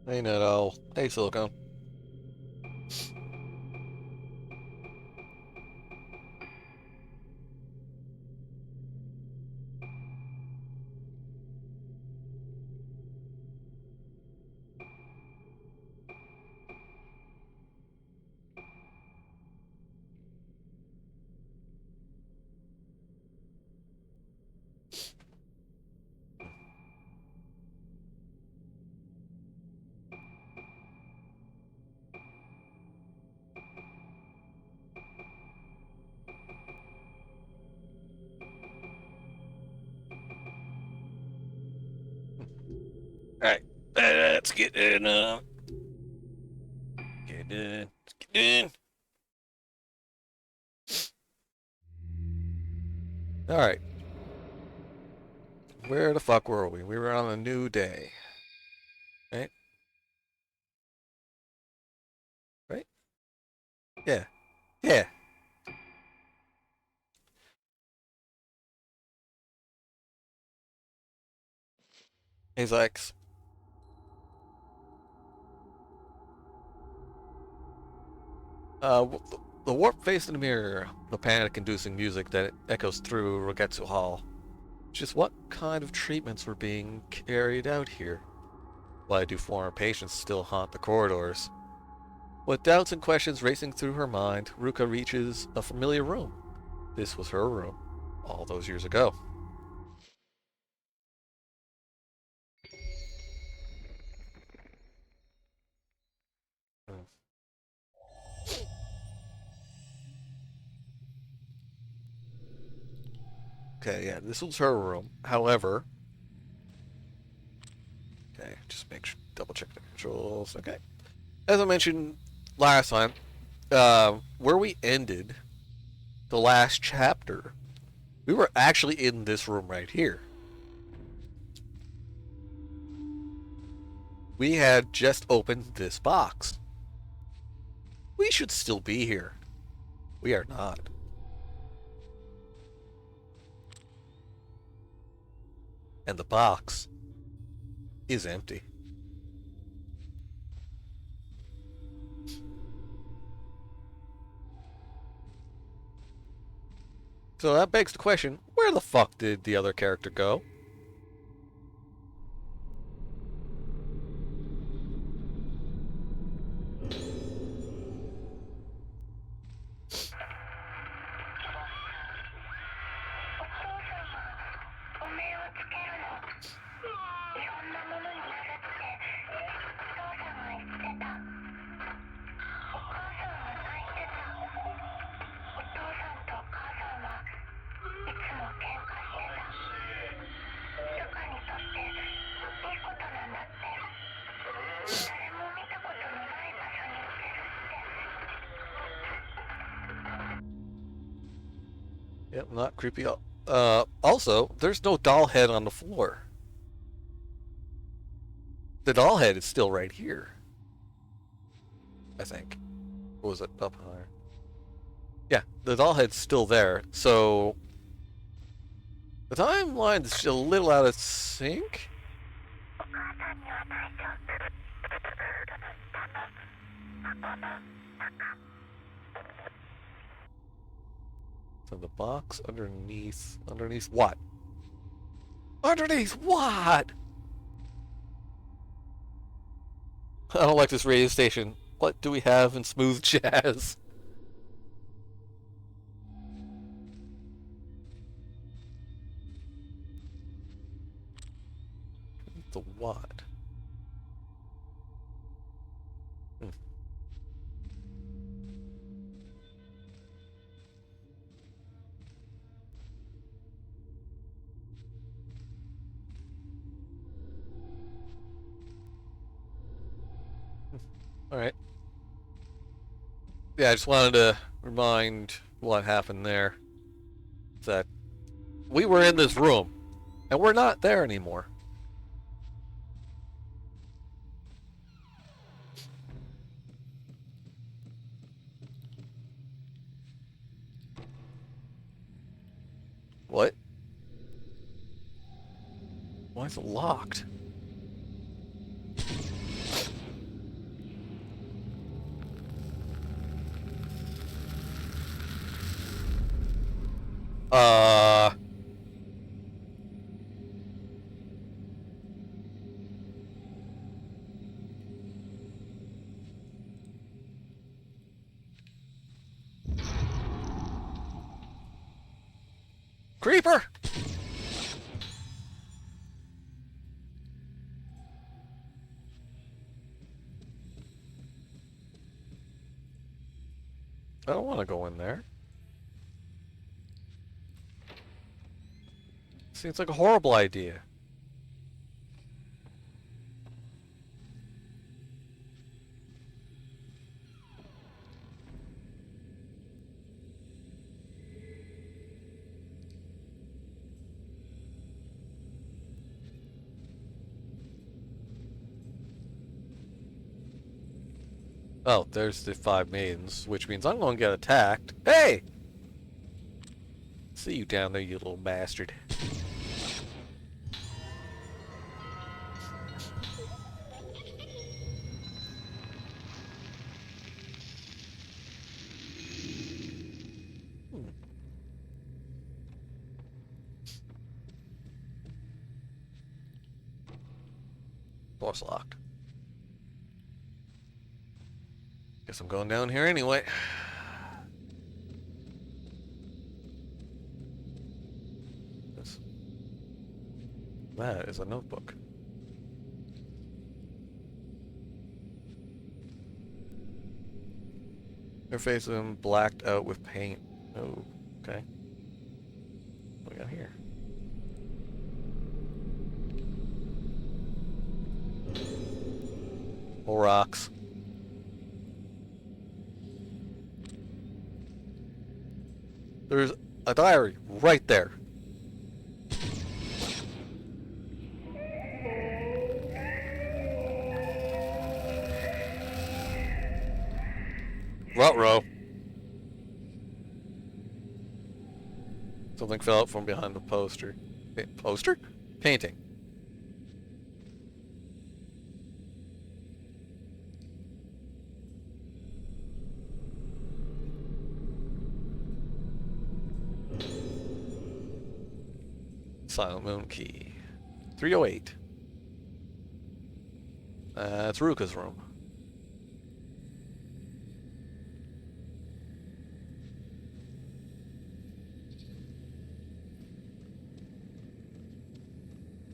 Hey, Neto. Hey, Silicon. Alright, let's get in, let's get in. Alright, where the fuck were we? We were on a new day. Right? Right? Yeah. Yeah. He's like, the warp face in the mirror, the panic-inducing music that echoes through Rogetsu Hall. Just what kind of treatments were being carried out here? Why do former patients still haunt the corridors? With doubts and questions racing through her mind, Ruka reaches a familiar room. This was her room, all those years ago. Okay, yeah, this was her room. However, okay, just make sure, double check the controls. Okay. As I mentioned last time, where we ended the last chapter, we were actually in this room right here. We had just opened this box. We should still be here. We are not. And the box is empty. So that begs the question, where the fuck did the other character go? Yep, not creepy. Also, there's no doll head on the floor. The doll head is still right here, I think. Or was it up higher? Yeah, the doll head's still there. So the timeline is still a little out of sync. So the box underneath what? Underneath what? I don't like this radio station. What do we have in smooth jazz? The what? Hmm. All right. Yeah, I just wanted to remind what happened there. That we were in this room, and we're not there anymore. What? Why is it locked? Creeper! I don't want to go in there. Seems like a horrible idea. Oh, there's the 5 maidens, which means I'm going to get attacked. Hey! See you down there, you little bastard. Door's locked. Guess I'm going down here anyway. That is a notebook. Her face is blacked out with paint. Oh, okay. What do we got here? More rocks. There's a diary right there. Ruh-roh. Something fell out from behind the poster. Poster? Painting. Silent Moon Key. 308. That's Ruka's room.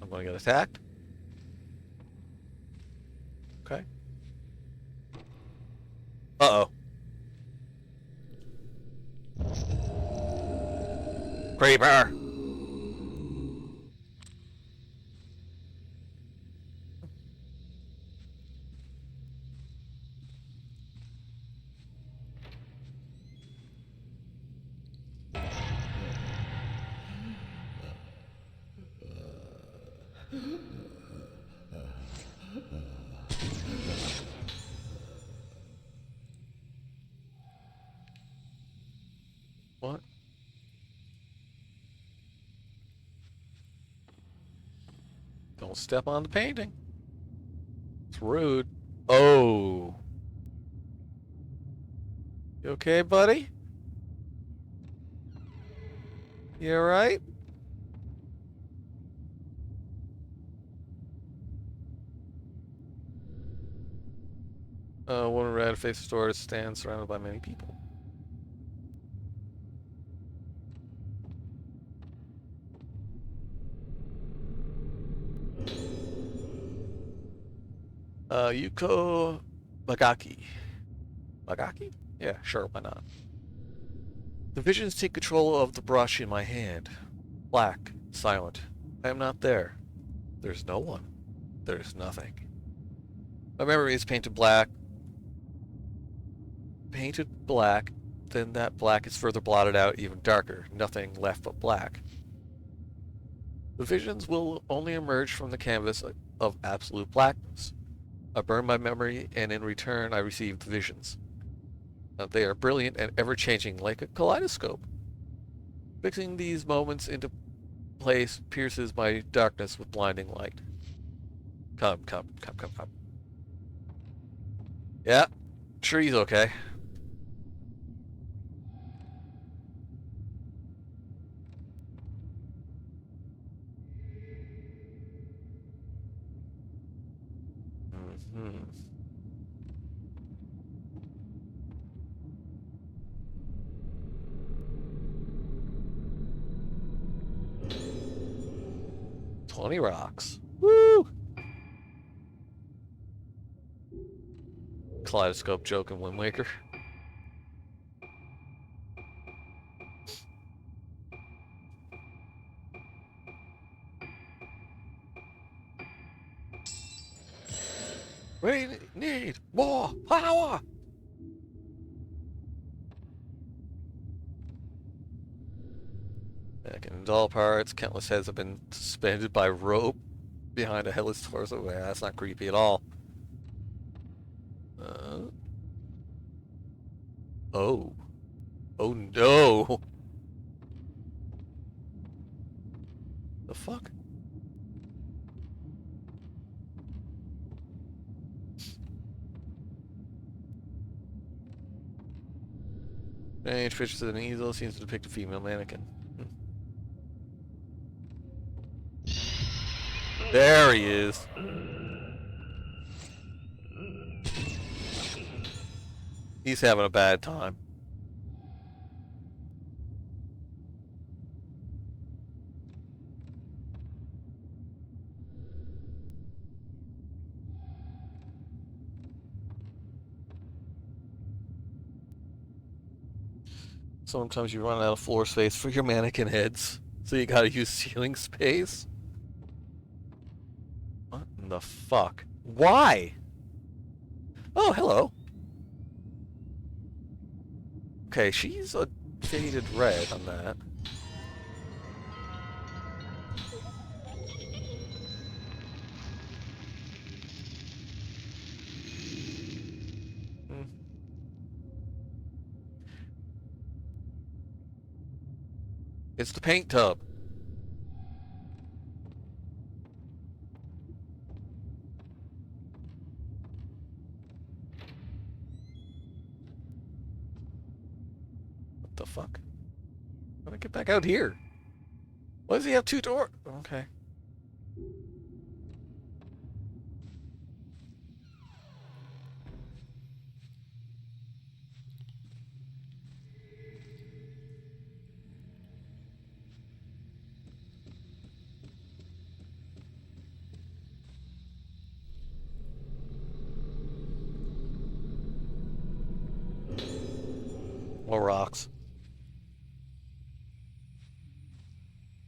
I'm gonna get attacked. Okay. Uh-oh. Creeper! What? Don't step on the painting. It's rude. Oh. You okay, buddy? You alright? A woman red face store stands surrounded by many people. Yuko Bagaki. Bagaki? Yeah, sure, why not? The visions take control of the brush in my hand. Black, silent. I am not there. There's no one. There's nothing. My memory is painted black. Painted black, then that black is further blotted out even darker. Nothing left but black. The visions will only emerge from the canvas of absolute blackness. I burn my memory, and in return I receive the visions. They are brilliant and ever-changing, like a kaleidoscope. Fixing these moments into place pierces my darkness with blinding light. Come. Yeah, sure he's okay. Mm-hmm. 20 rocks. Woo! Kaleidoscope joke in Wind Waker. We need more power! Back in doll parts, countless heads have been suspended by rope behind a headless torso. Yeah, that's not creepy at all. Oh. Oh no! The fuck? Strange pictures of an easel seems to depict a female mannequin. There he is. He's having a bad time. Sometimes you run out of floor space for your mannequin heads, so you gotta use ceiling space. What in the fuck? Why? Oh, hello. Okay, she's a faded red on that. Hmm. It's the paint tub. What the fuck? How do I get back out here? Why does he have two doors? Okay. More rocks.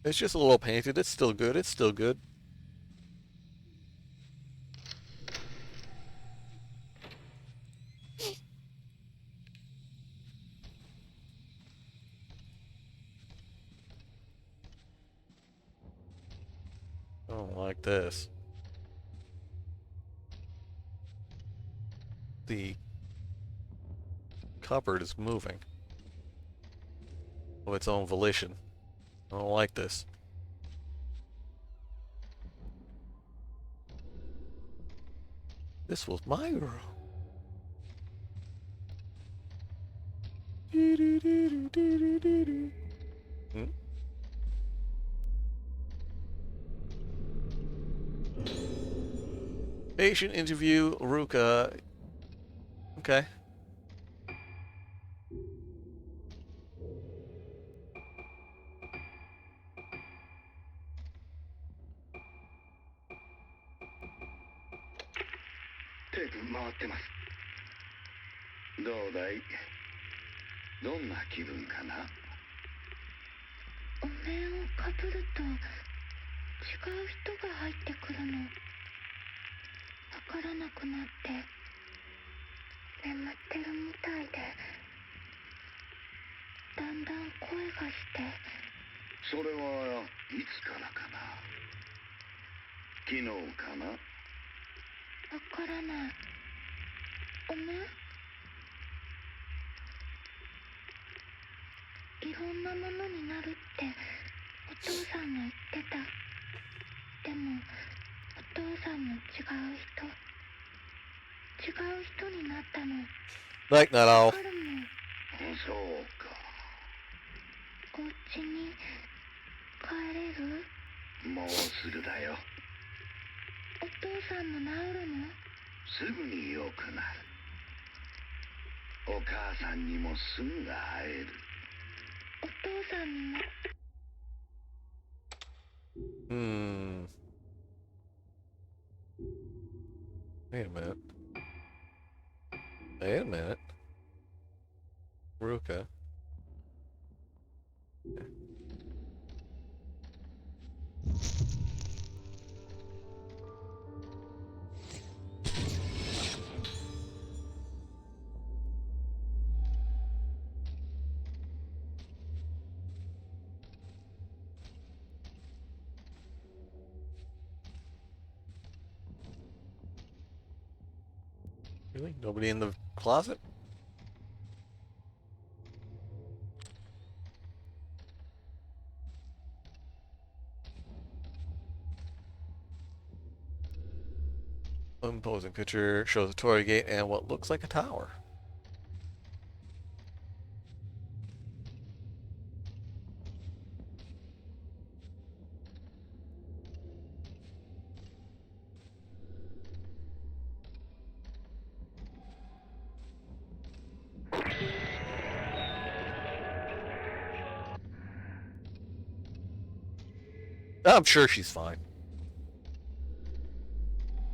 It's just a little painted. It's still good. It's still good. I don't like this. The cupboard is moving of its own volition. I don't like this. This was my room. Hmm? Patient interview, Ruka. Okay. Like not all. Hmm. Wait a minute. Wait a minute. Ruka. Really? Nobody in the closet? Imposing picture shows a torii gate and what looks like a tower. I'm sure she's fine.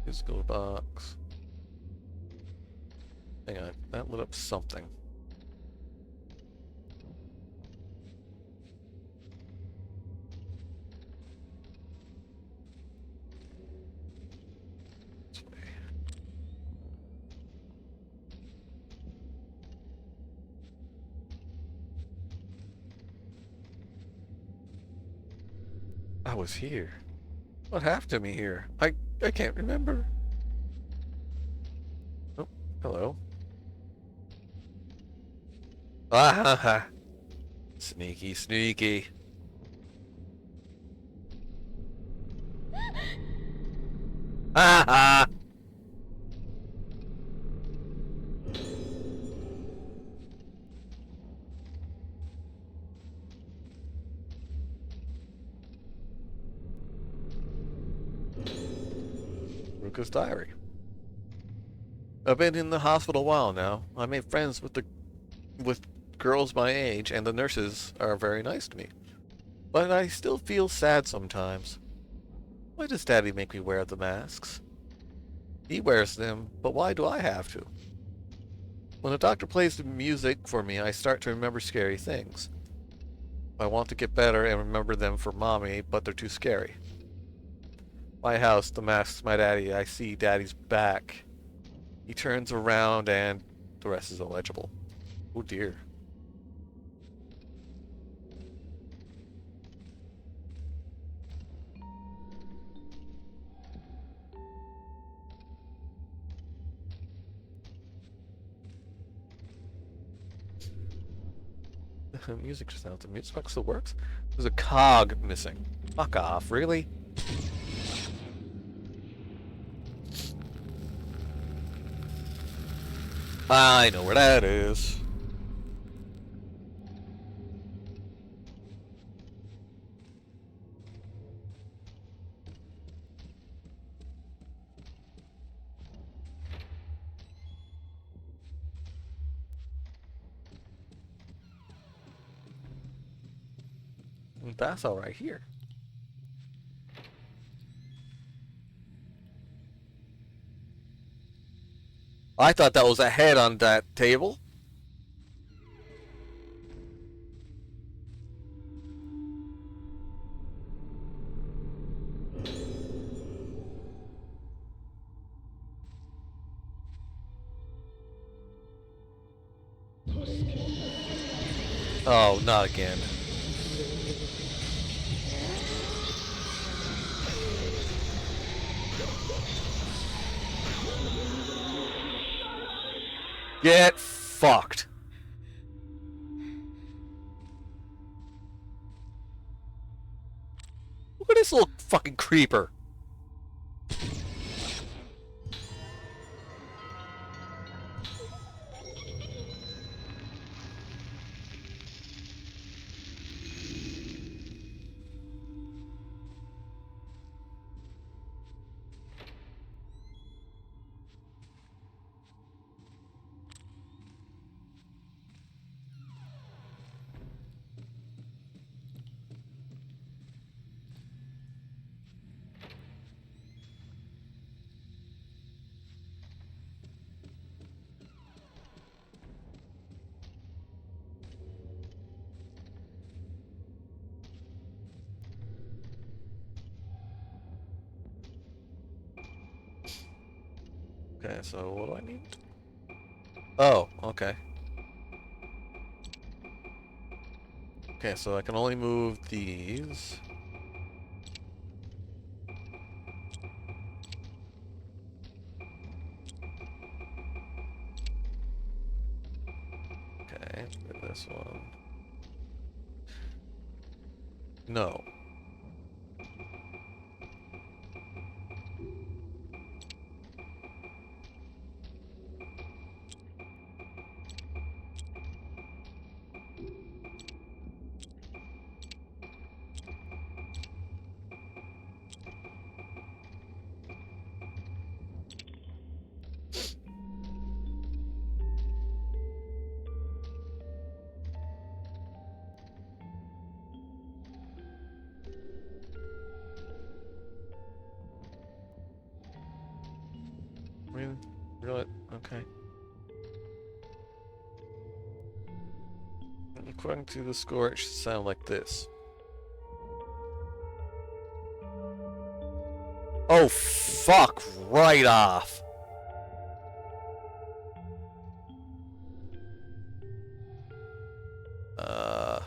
Physical box. Hang on, that lit up something. This way. I was here. What happened to me here? I can't remember. Oh, hello. Ah ha ha. Sneaky, sneaky. Ah ha! Ruka's diary. I've been in the hospital a while now. I made friends with girls my age, and the nurses are very nice to me. But I still feel sad sometimes. Why does Daddy make me wear the masks? He wears them, but why do I have to? When the doctor plays the music for me, I start to remember scary things. I want to get better and remember them for Mommy, but they're too scary. My house, the masks, my daddy, I see Daddy's back. He turns around and the rest is illegible. Oh dear. Music just out. The music box still works? There's a cog missing. Fuck off, really? I know where that is. That's all right here. I thought that was a head on that table. Oh, not again. Get fucked. Look at this little fucking creeper. Okay, so what do I need? Oh, okay. Okay, so I can only move these. Okay, this one. No. Really? Really? Okay. According to the score, it should sound like this. Oh, fuck right off. Uh...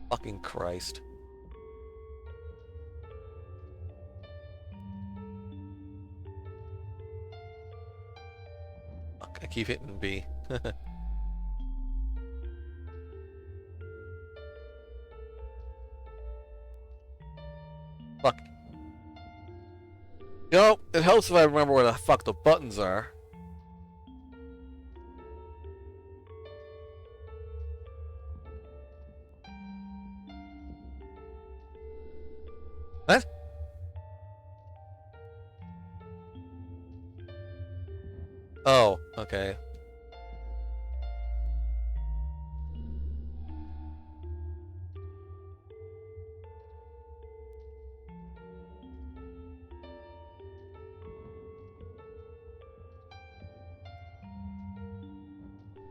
Fucking Christ. Fuck, I keep hitting B. Fuck. You know, it helps if I remember where the fuck the buttons are. What? Oh, okay.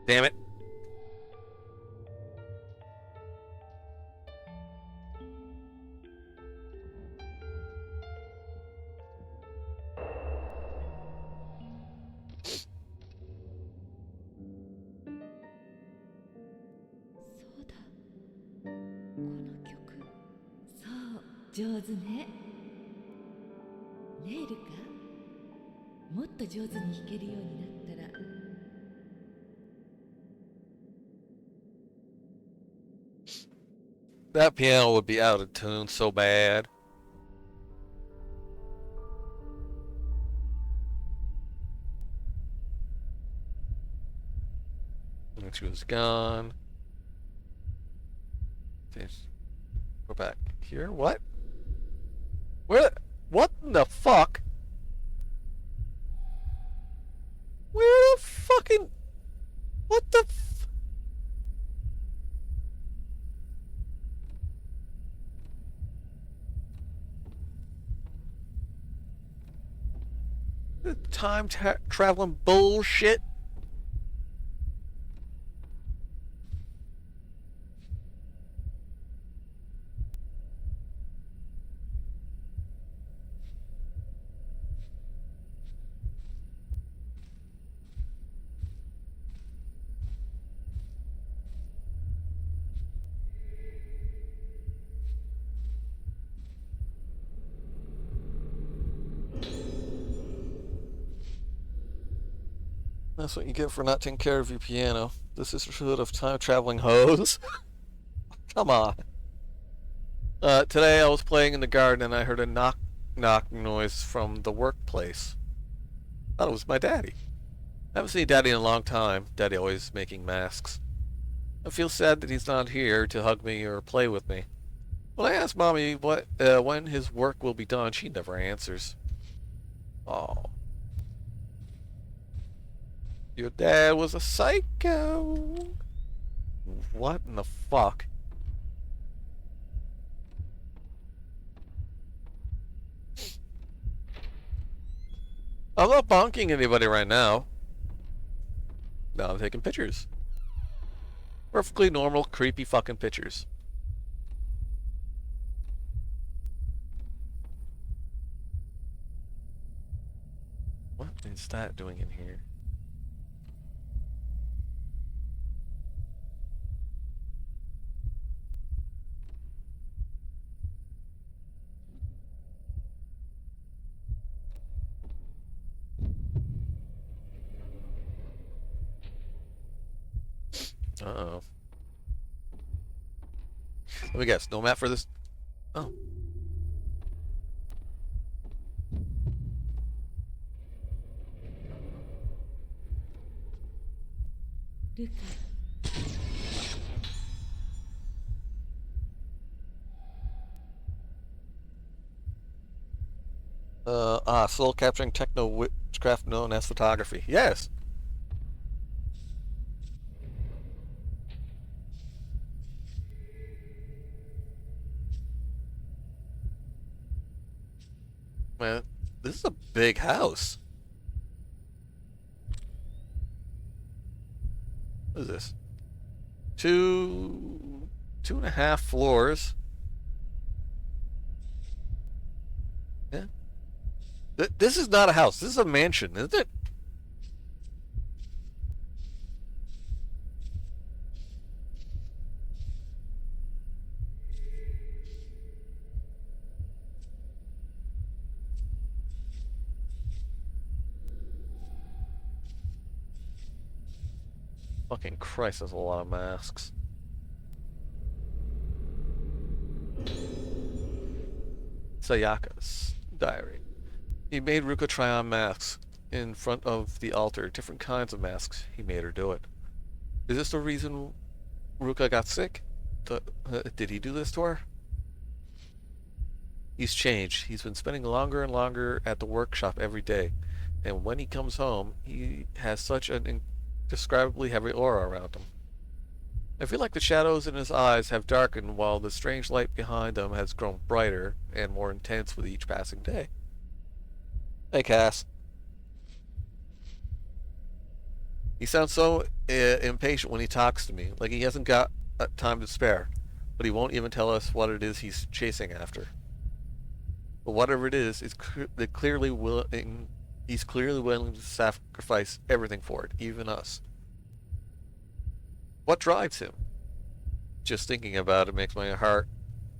Damn it. That piano would be out of tune so bad. And she was gone. Go back here. What? Where? What in the fuck? Where the fucking? What the? Time traveling bullshit. That's what you get for not taking care of your piano. This is sort of time-traveling hose. Come on. Today I was playing in the garden and I heard a knock noise from the workplace. I thought it was my daddy. I haven't seen Daddy in a long time. Daddy always making masks. I feel sad that he's not here to hug me or play with me. When I ask Mommy when his work will be done, she never answers. Oh. Your dad was a psycho. What in the fuck? I'm not bonking anybody right now. Now I'm taking pictures. Perfectly normal, creepy fucking pictures. is that doing in here? Uh-oh. Let me guess. No map for this? Oh. Soul capturing techno witchcraft known as photography. Yes. Man, this is a big house. What is this? Two and a half floors. Yeah. This is not a house. This is a mansion, isn't it? Fucking Christ, there's a lot of masks. Zaiaku's diary. He made Ruka try on masks in front of the altar. Different kinds of masks. He made her do it. Is this the reason Ruka got sick? Did he do this to her? He's changed. He's been spending longer and longer at the workshop every day. And when he comes home, he has such an indescribably heavy aura around him. I feel like the shadows in his eyes have darkened while the strange light behind them has grown brighter and more intense with each passing day. Hey, Cass. He sounds so impatient when he talks to me, like he hasn't got time to spare, but he won't even tell us what it is he's chasing after. But whatever it is, he's clearly willing to sacrifice everything for it, even us. What drives him? Just thinking about it makes a heart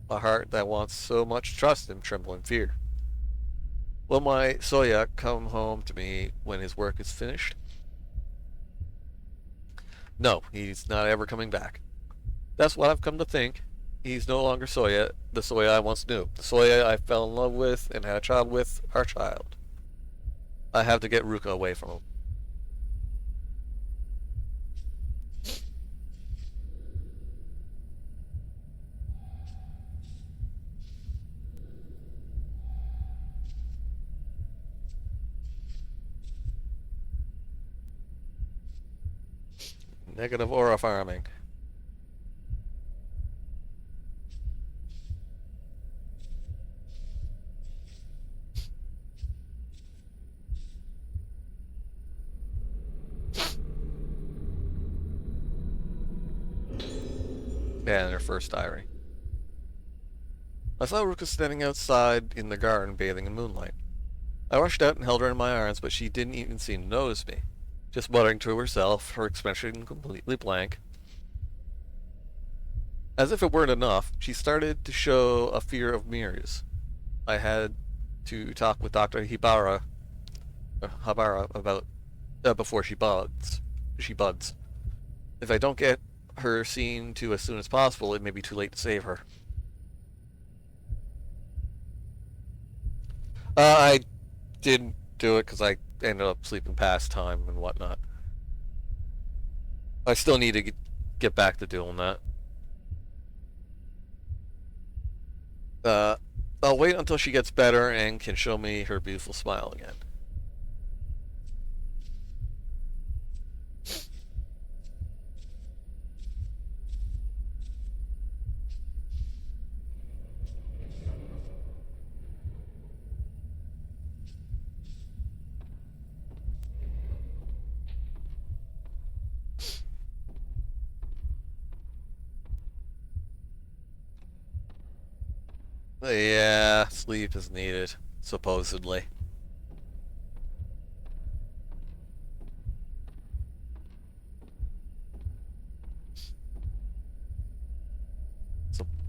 that wants so much trust him, tremble in fear. Will my Soya come home to me when his work is finished? No, he's not ever coming back. That's what I've come to think. He's no longer Soya, the Soya I once knew. The Soya I fell in love with and had a child with, our child. I have to get Ruka away from him. Negative aura farming. Yeah, in her first diary. I saw Ruka standing outside in the garden bathing in moonlight. I rushed out and held her in my arms, but she didn't even seem to notice me. Just muttering to herself, her expression completely blank. As if it weren't enough, she started to show a fear of mirrors. I had to talk with Dr. Habara about before she buds. If I don't get her seen to as soon as possible, it may be too late to save her. I didn't do it because I ended up sleeping past time and whatnot. I still need to get back to doing that. I'll wait until she gets better and can show me her beautiful smile again. Yeah, sleep is needed, supposedly.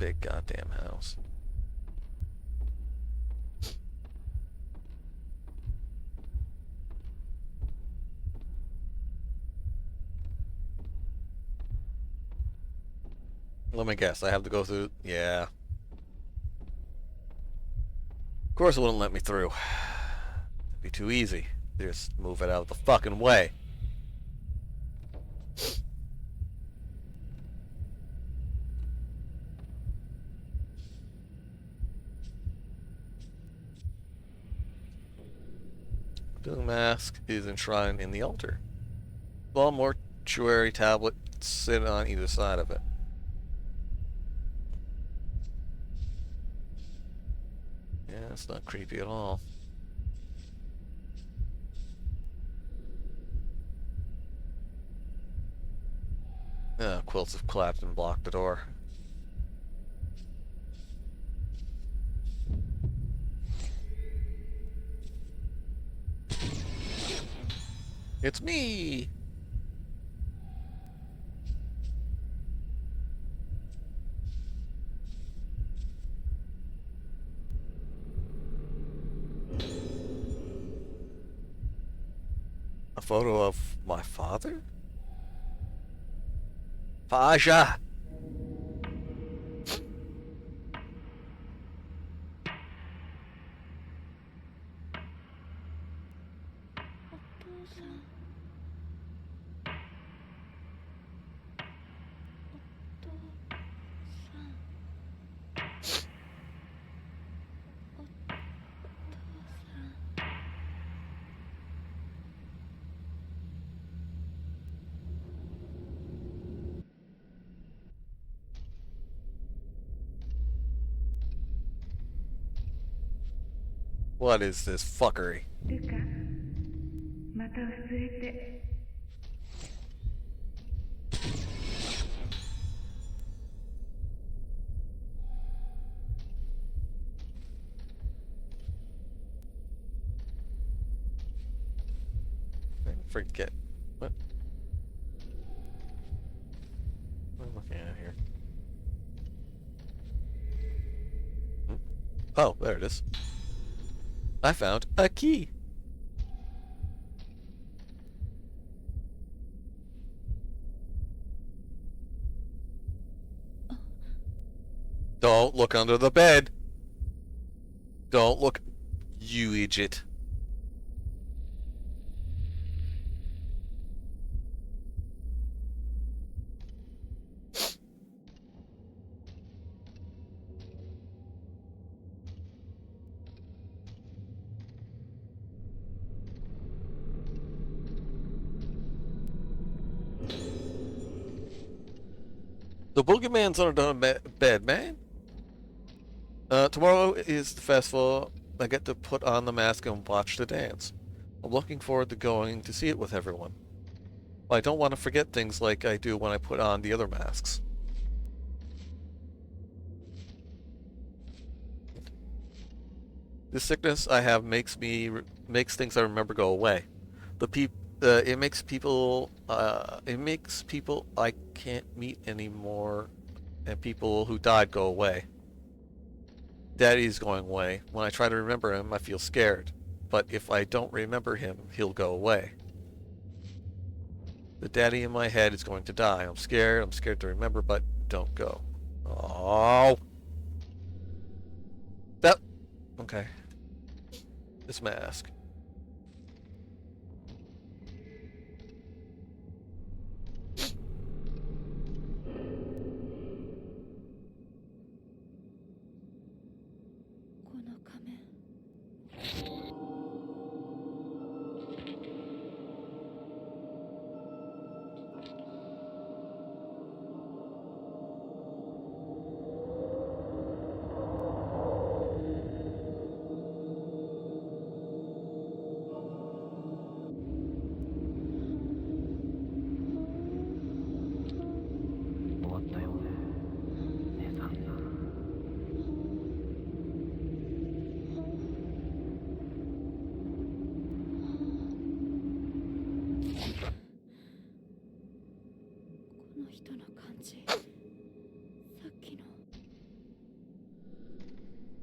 big goddamn house. Let me guess, I have to go through... Yeah. Of course it wouldn't let me through. It'd be too easy. Just move it out of the fucking way. The mask is enshrined in the altar. Small mortuary tablet sit on either side of it. Yeah, it's not creepy at all. Quilts have collapsed and blocked the door. It's me! A photo of my father? Faja! What is this fuckery? Forget. What? What am I looking at here? Oh, there it is. I found a key. Don't look under the bed. Don't look, you idiot. The boogeyman's under the bed, man. Tomorrow is the festival. I get to put on the mask and watch the dance. I'm looking forward to going to see it with everyone. But I don't want to forget things like I do when I put on the other masks. This sickness I have makes things I remember go away. It makes people I can't meet anymore, and people who died go away. Daddy's going away. When I try to remember him, I feel scared. But if I don't remember him, he'll go away. The daddy in my head is going to die. I'm scared to remember, but don't go. Oh. That. Okay. This mask.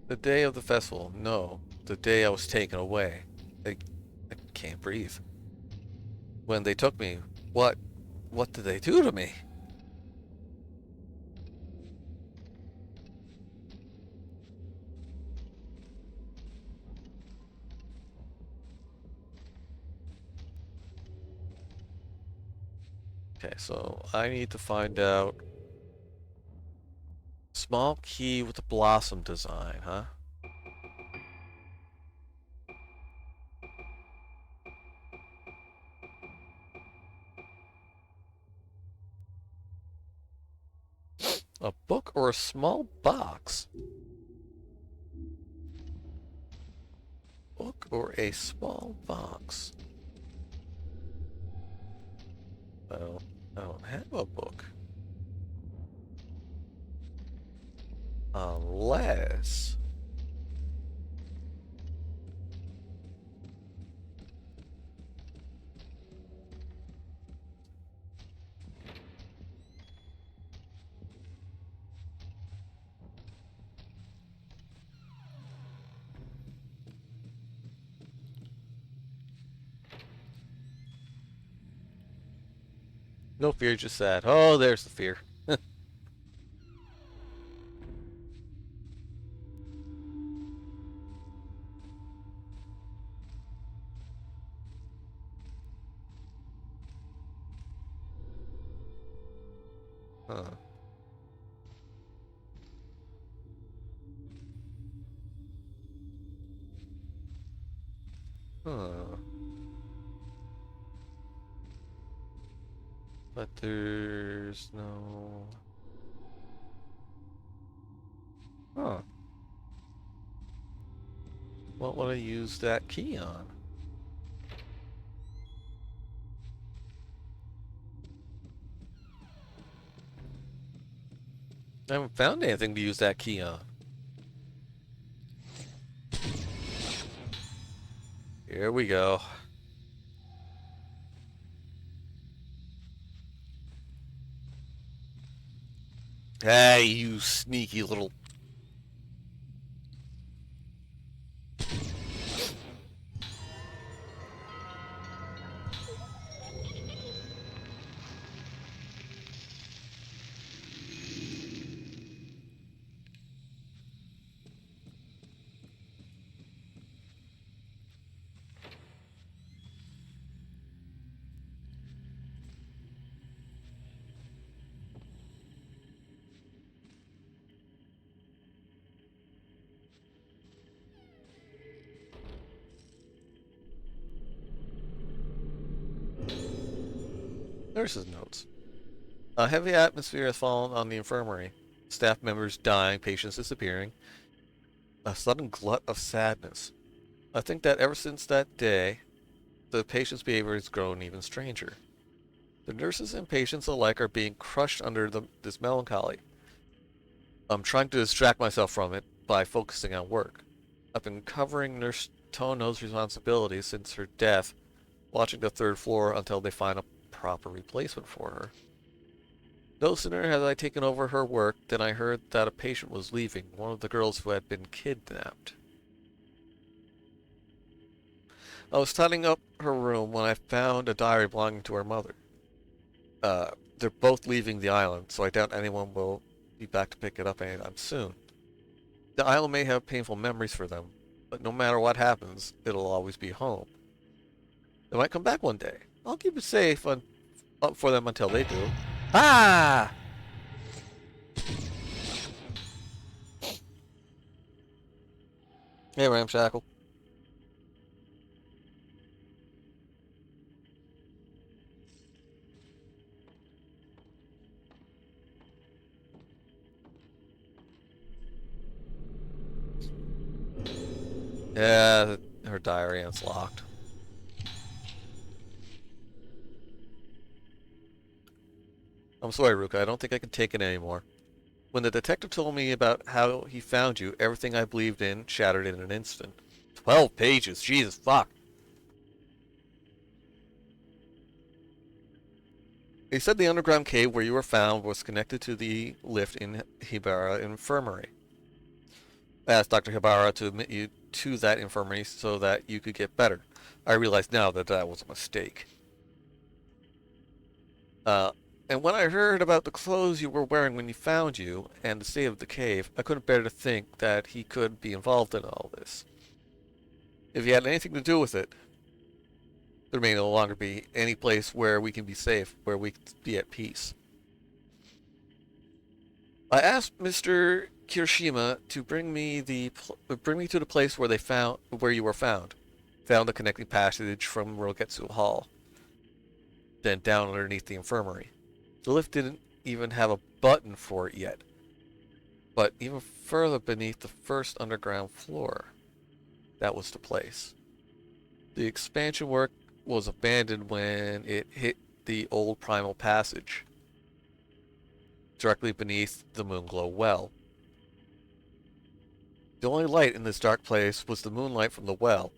The day of the festival. No. The day I was taken away. I, I can't breathe. When they took me, what did they do to me? Okay, so I need to find out. Small key with a blossom design, huh? A book or a small box? Book or a small box? Well, I don't have a book. Unless... No fear, just sad. Oh, there's the fear. Huh. Huh. But there's no... Huh. What would I use that key on? I haven't found anything to use that key on. Here we go. Hey, you sneaky little... Nurse's notes. A heavy atmosphere has fallen on the infirmary. Staff members dying, patients disappearing. A sudden glut of sadness. I think that ever since that day, the patient's behavior has grown even stranger. The nurses and patients alike are being crushed under this melancholy. I'm trying to distract myself from it by focusing on work. I've been covering Nurse Tono's responsibilities since her death, watching the third floor until they find a proper replacement for her. No sooner had I taken over her work than I heard that a patient was leaving, one of the girls who had been kidnapped. I was tidying up her room when I found a diary belonging to her mother. They're both leaving the island, so I doubt anyone will be back to pick it up anytime soon. The island may have painful memories for them, but no matter what happens, it'll always be home. They might come back one day. I'll keep it safe up for them until they do. Ah! Hey, Ramshackle. Yeah, her diary is locked. I'm sorry, Ruka. I don't think I can take it anymore. When the detective told me about how he found you, everything I believed in shattered in an instant. 12 pages. Jesus, fuck. He said the underground cave where you were found was connected to the lift in Hibara Infirmary. I asked Dr. Hibara to admit you to that infirmary so that you could get better. I realize now that that was a mistake. Uh, and when I heard about the clothes you were wearing when he found you, and the state of the cave, I couldn't bear to think that he could be involved in all this. If he had anything to do with it, there may no longer be any place where we can be safe, where we can be at peace. I asked Mr. Kirishima to bring me to the place where you were found. Found the connecting passage from Rogetsu Hall. Then down underneath the infirmary. The lift didn't even have a button for it yet. But even further beneath the first underground floor. That was the place. The expansion work was abandoned when it hit the old primal passage. Directly beneath the Moonglow well. The only light in this dark place was the moonlight from the well.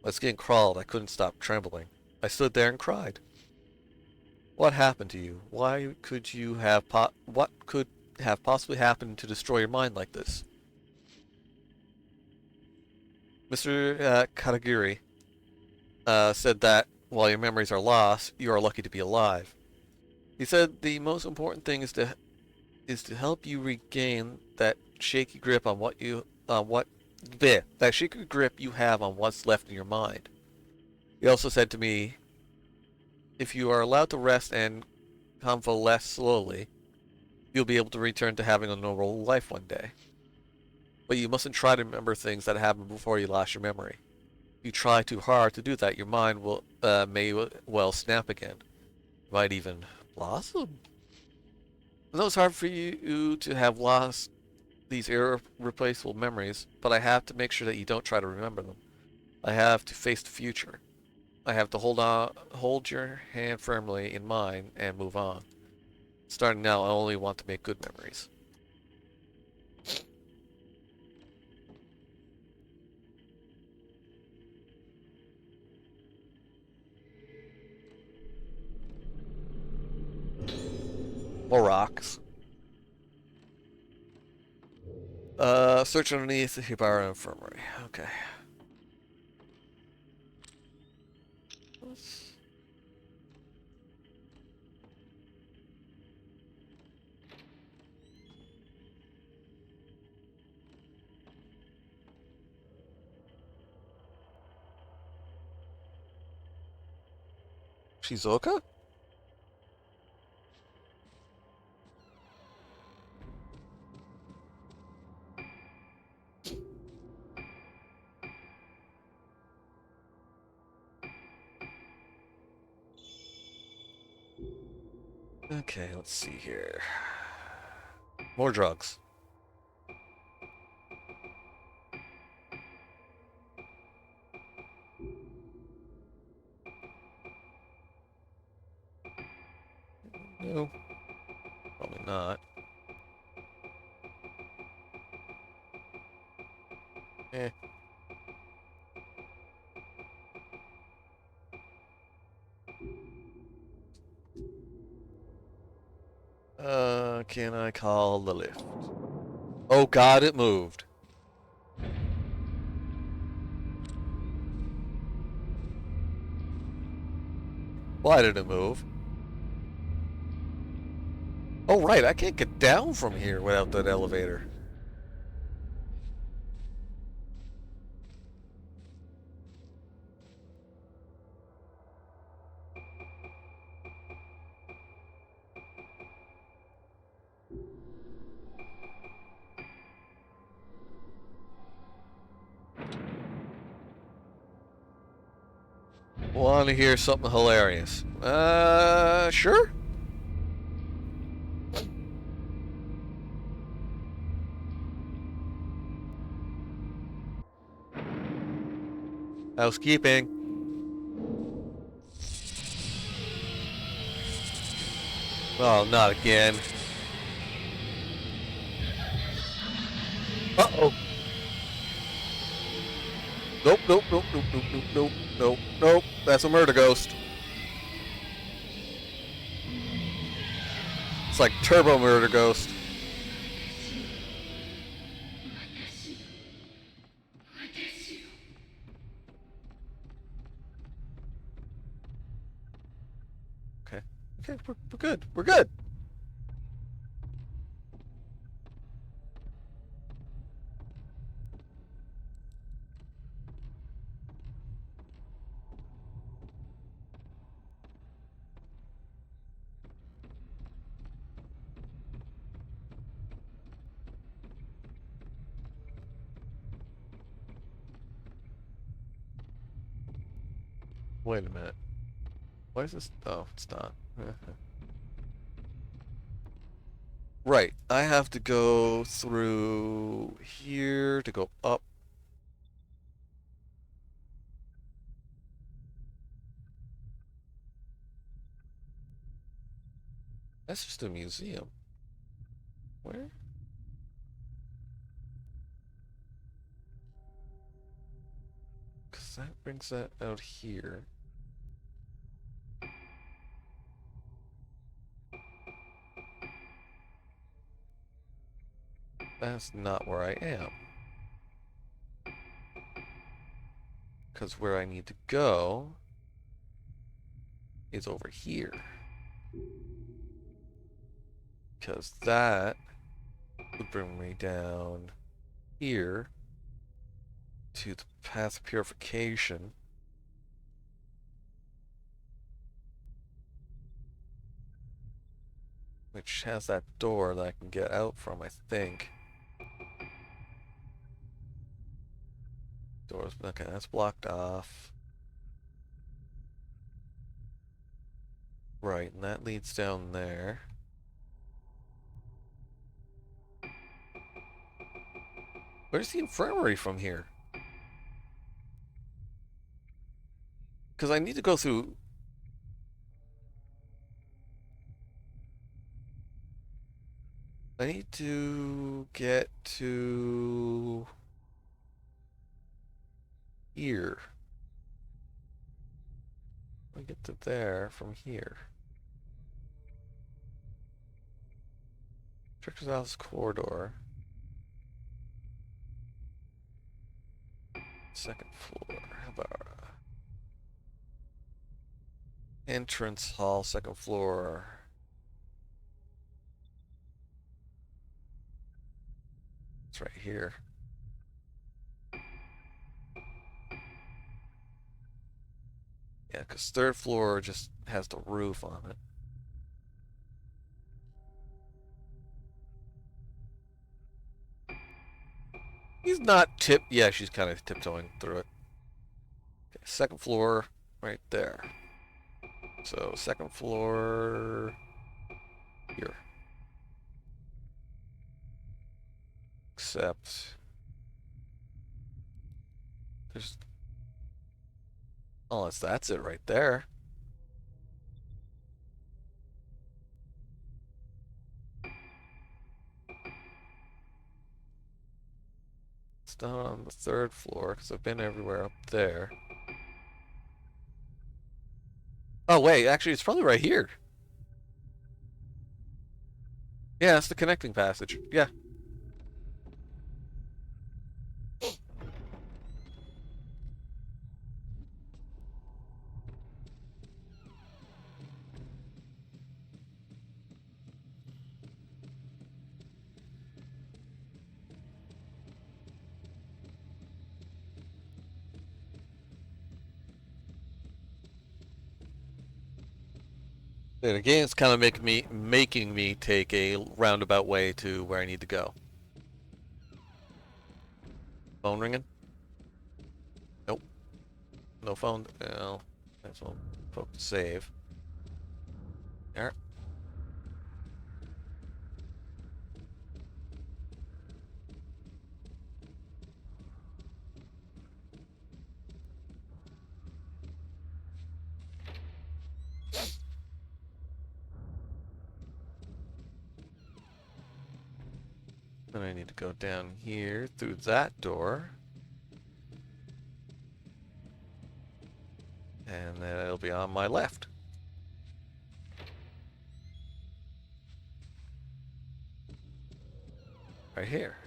My skin crawled. I couldn't stop trembling. I stood there and cried. What happened to you? Why could you have what could have possibly happened to destroy your mind like this? Mr. Katagiri said that while your memories are lost, you are lucky to be alive. He said the most important thing is to help you regain that shaky grip on that shaky grip you have on what's left in your mind. He also said to me, if you are allowed to rest and convalesce slowly, you'll be able to return to having a normal life one day. But you mustn't try to remember things that happened before you lost your memory. If you try too hard to do that, your mind may well snap again. You might even blossom. I know it's hard for you to have lost these irreplaceable memories, but I have to make sure that you don't try to remember them. I have to face the future. I have to hold your hand firmly in mine and move on. Starting now, I only want to make good memories. More rocks. Search underneath the Hibara Infirmary. Okay. Shizuoka? Okay, let's see here. More drugs. No. Probably not. Eh. Can I call the lift? Oh god, it moved. Why did it move? Oh right, I can't get down from here without that elevator. Want to hear something hilarious? Sure? Housekeeping. Oh, not again. Uh-oh. Nope, nope, nope, nope, nope, nope, nope, nope, nope. That's a murder ghost. It's like Turbo Murder Ghost. Okay, we're good. We're good. Wait a minute. Why is this? Oh, it's not. Right. I have to go through here to go up. That's just a museum. Where? Because that brings that out here. That's not where I am. Because where I need to go is over here. Because that would bring me down here to the path of purification. Which has that door that I can get out from, I think. Doors, okay, that's blocked off. Right, and that leads down there. Where's the infirmary from here? Because I need to go through... I need to get to... here. I get to there from here. Director's Office corridor. Second floor. How about... entrance hall, second floor. It's right here. Yeah, because third floor just has the roof on it. He's not yeah, she's kind of tiptoeing through it. Okay, second floor, right there. So, second floor... here. Except... there's... unless that's it right there. It's not on the third floor, because I've been everywhere up there. Oh, wait, actually, it's probably right here. Yeah, it's the connecting passage. Yeah. And again, it's kind of making me take a roundabout way to where I need to go. Phone ringing? Nope. No phone. No. That's one. Poke to save. There. Then I need to go down here through that door. And then it'll be on my left. Right here.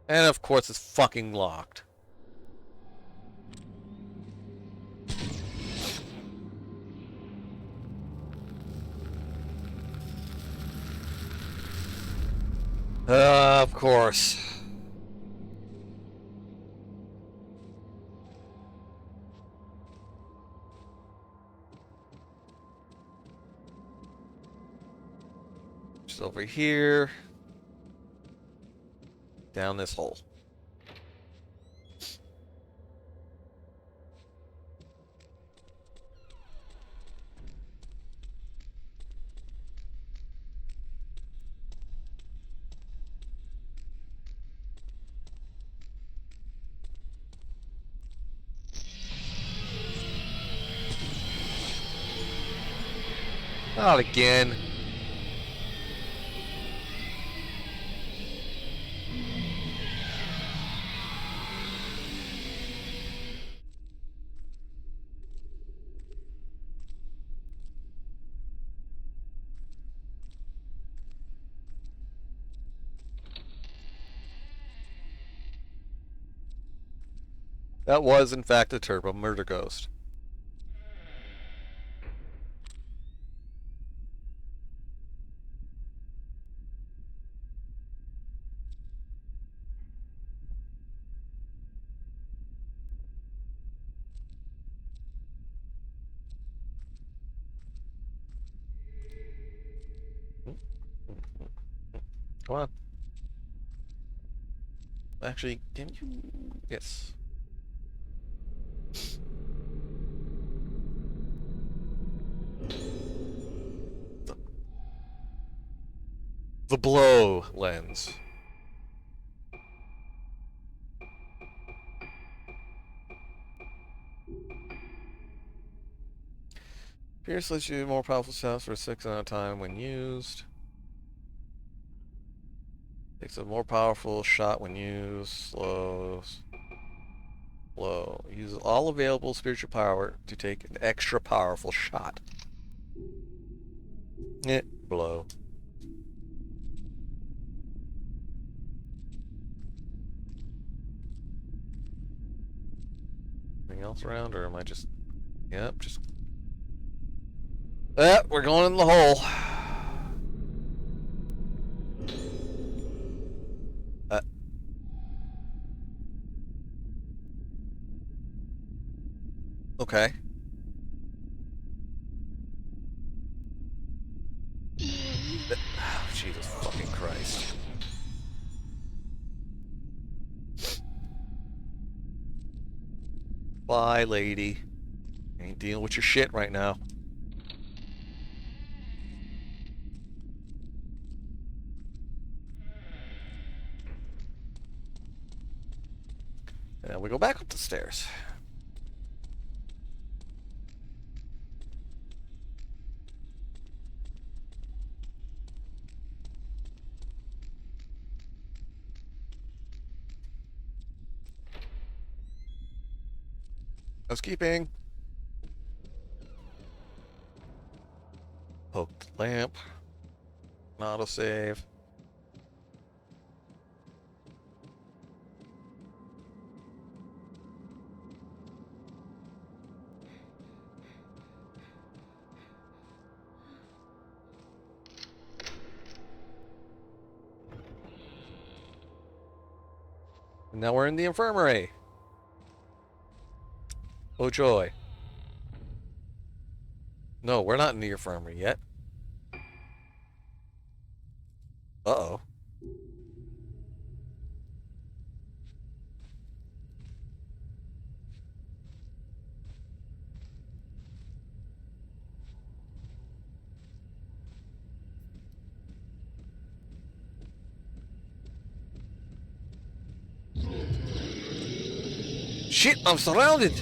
And of course it's fucking locked. Of course. Just over here. Down this hole. Not again. That was, in fact, a turbo murder ghost. Come on. Actually, can you? Yes. The blow lens. Pierce lets you more powerful shots for 6 at a time when used. Takes a more powerful shot when used. Slows. Blow. Use all available spiritual power to take an extra powerful shot. Blow. Anything else around, or am I just... Yep, just... we're going in the hole. Okay. Oh, Jesus fucking Christ. Bye, lady. Ain't dealing with your shit right now. And we go back up the stairs. Housekeeping. Poked lamp. Autosave. And now we're in the infirmary. Oh joy. No, we're not in the infirmary yet. Uh-oh. Shit, I'm surrounded!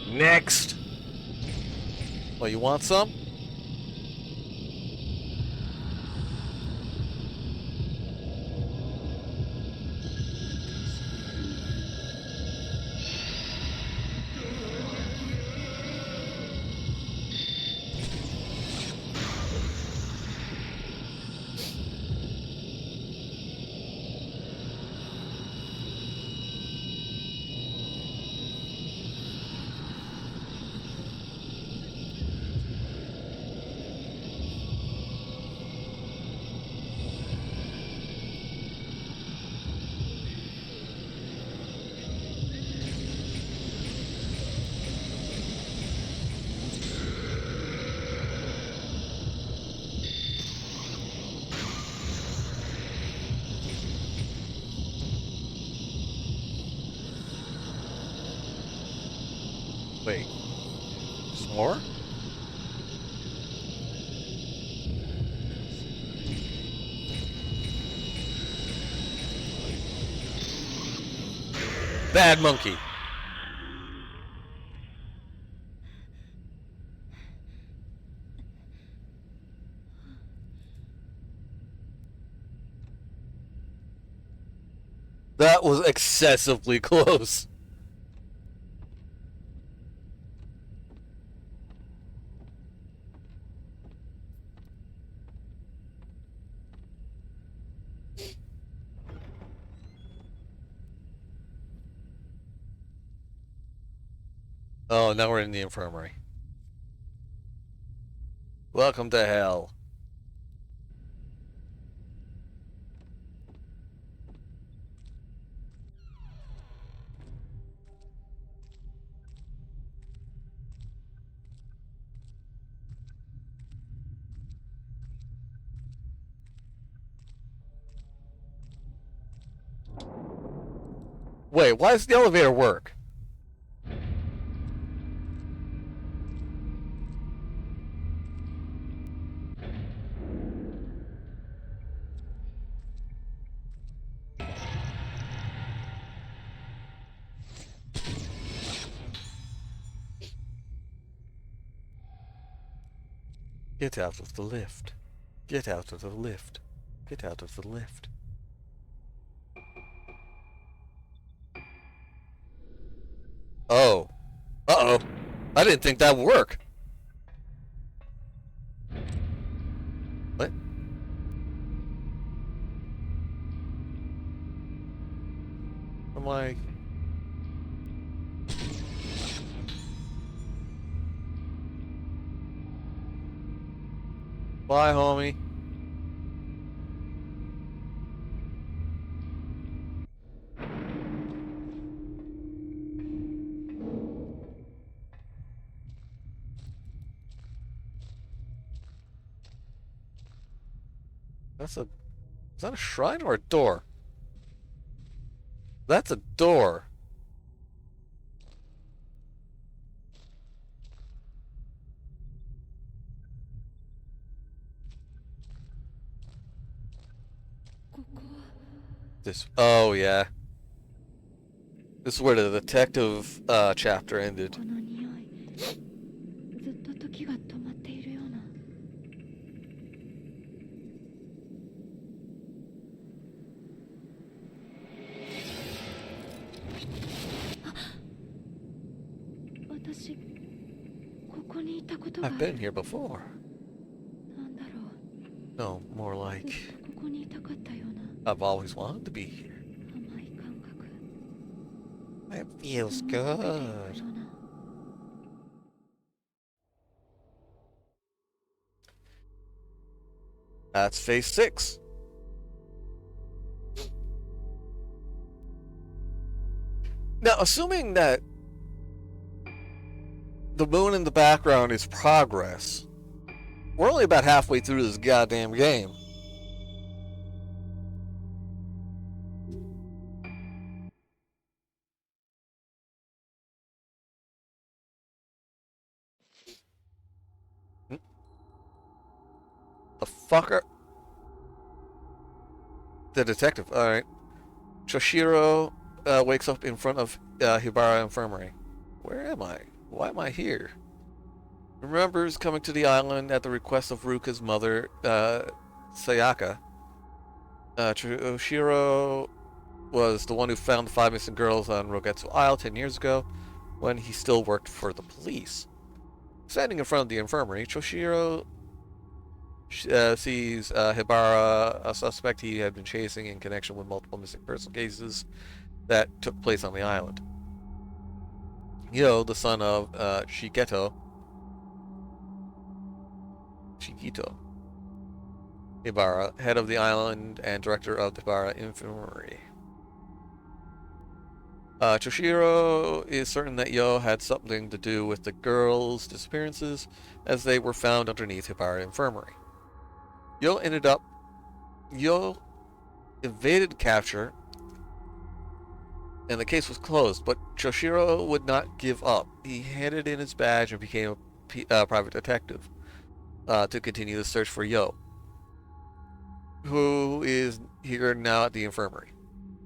Next! Oh, you want some? More? Bad monkey. That was excessively close. Oh, now we're in the infirmary. Welcome to hell. Wait, why does the elevator work? Get out of the lift. Get out of the lift. Get out of the lift. Oh. Uh-oh. I didn't think that would work. What? Am I... Bye, homie. That's a... Is that a shrine or a door? That's a door. This... Oh, yeah. This is where the detective chapter ended. I've been here before. No, more like... I've always wanted to be here. It feels good. That's phase 6. Now, assuming that the moon in the background is progress, we're only about halfway through this goddamn game. The fucker? The detective, alright. Shoshiro wakes up in front of Hibara Infirmary. Where am I? Why am I here? Remembers coming to the island at the request of Ruka's mother, Zaiaku. Shoshiro was the one who found the 5 missing girls on Rogetsu Isle 10 years ago, when he still worked for the police. Standing in front of the infirmary, Shoshiro sees Hibara, a suspect he had been chasing in connection with multiple missing person cases that took place on the island. Yo, the son of Shigito, Hibara, head of the island and director of the Hibara Infirmary. Choshiro is certain that Yo had something to do with the girls' disappearances, as they were found underneath Hibara Infirmary. Yo evaded capture, and the case was closed, but Choshiro would not give up. He handed in his badge and became private detective to continue the search for Yo, who is here now at the infirmary.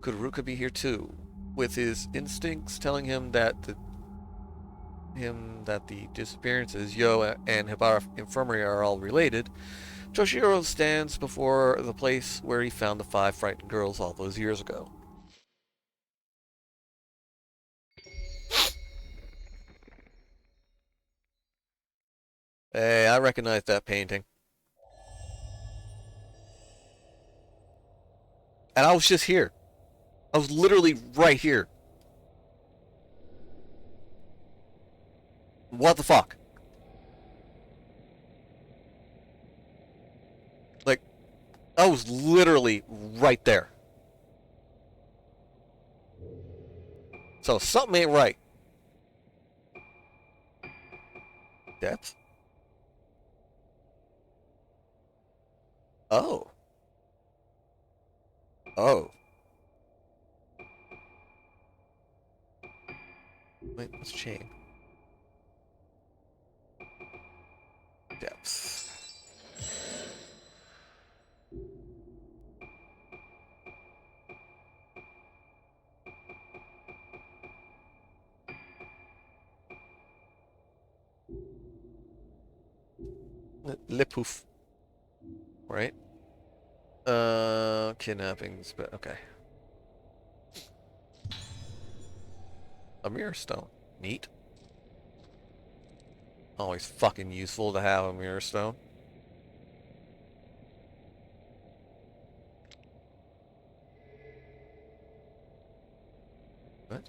Could Ruka be here too, with his instincts telling him that the disappearances, Yo and Hibara Infirmary are all related? Toshiro stands before the place where he found the 5 frightened girls all those years ago. Hey, I recognize that painting. And I was just here. I was literally right here. What the fuck? Like, I was literally right there. So something ain't right. Depth? Oh. Oh. Wait, what's chain? Depth. Le poof. Right? Kidnappings, but okay. A mirror stone. Neat. Always fucking useful to have a mirror stone. What?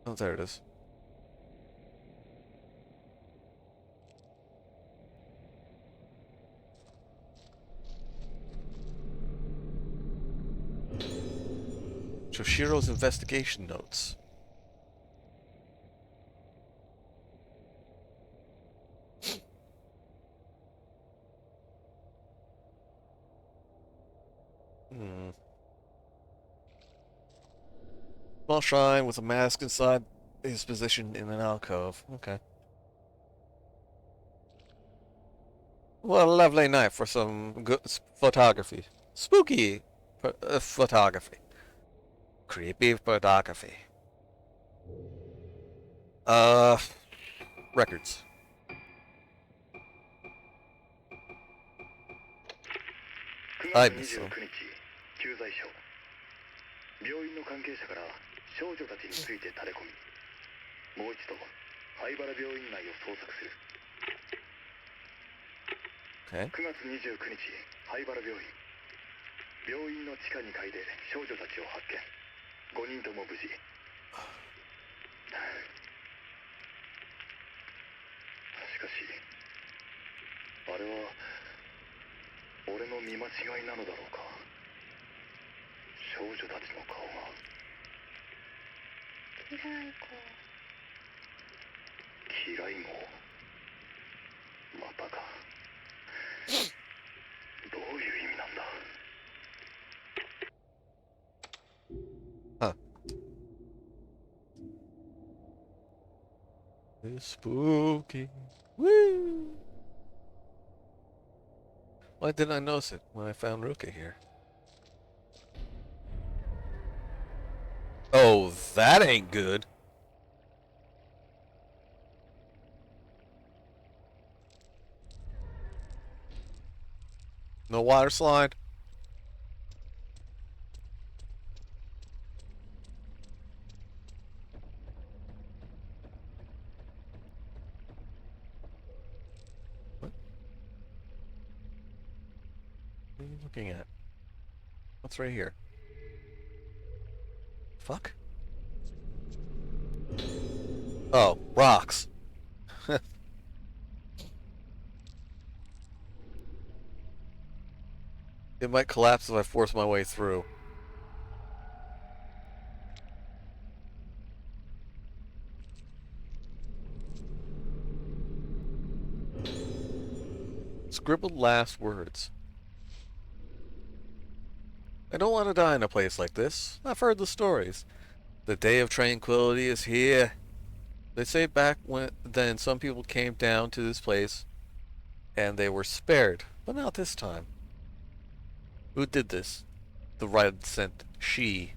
Oh, there it is. Joshiro's investigation notes. Hmm. Small shrine with a mask inside his position in an alcove. Okay. What a lovely night for some good photography. Spooky photography. Creepy photography. Uh, records. 9I 月 miss 29 them. 日、救済者を病院の関係者から少女たちについて垂れ込み、もう一度灰原病院内を捜索する。Okay. 9月29日、灰原病院。病院の地下2階で少女たちを発見。5人とも無事。しかし、あれは俺の見間違いなのだろうか。少女たちの顔が。キライゴ。キライゴ。またか。どういう意味なんだ。Huh. It's spooky. Woo! Why didn't I notice it when I found Ruka here? Oh, that ain't good. No water slide. What? What are you looking at? What's right here? Fuck? Oh, rocks. It might collapse if I force my way through. Scribbled last words. I don't want to die in a place like this. I've heard the stories. The day of tranquility is here. They say back when then some people came down to this place and they were spared, but not this time. Who did this? The red sent she.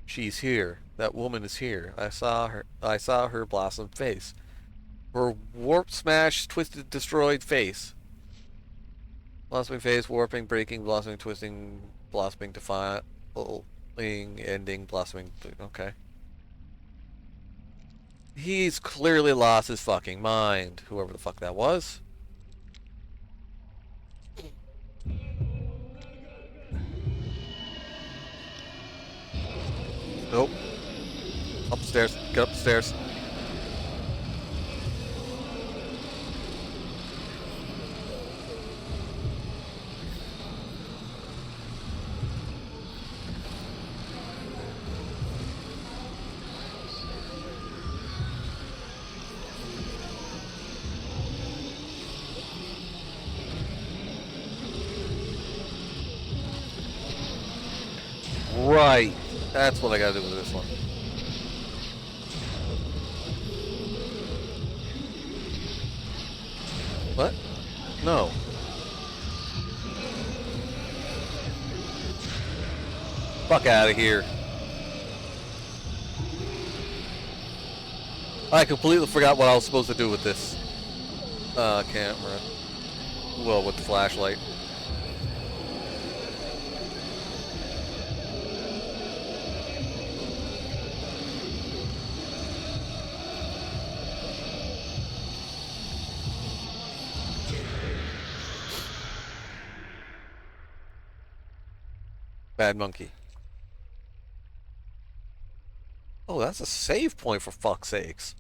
She's here. That woman is here. I saw her. I saw her blossom face. Her warped, smashed, twisted, destroyed face. Blossoming face, warping, breaking, blossoming, twisting, blossoming, defiling, ending, blossoming. Okay. He's clearly lost his fucking mind. Whoever the fuck that was. Nope. Upstairs. Get upstairs. Right. That's what I gotta do with this one. What? No. Fuck out of here. I completely forgot what I was supposed to do with this camera. Well, with the flashlight. Bad monkey. Oh, that's a save point for fuck's sakes.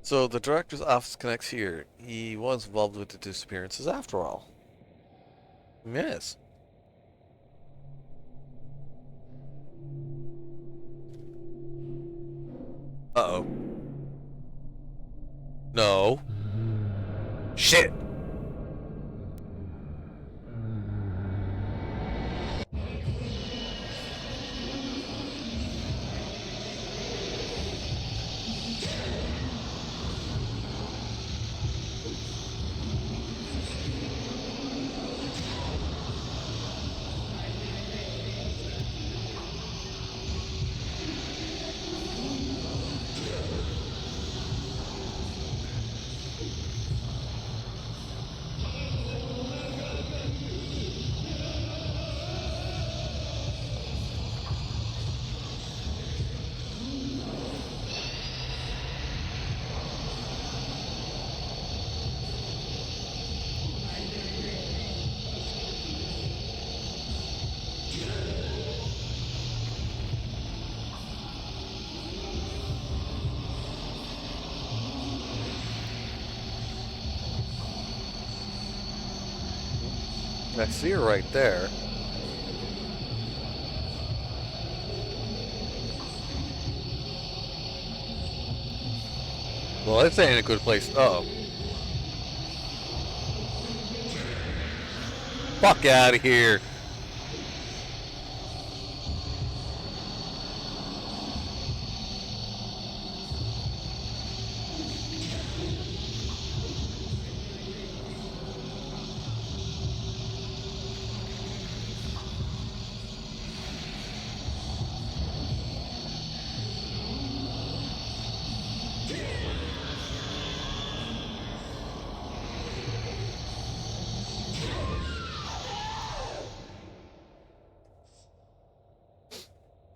So the director's office connects here. He was involved with the disappearances after all. Yes. Uh-oh. No. Shit! I see her right there. Well, this ain't a good place. Uh-oh. Fuck out of here.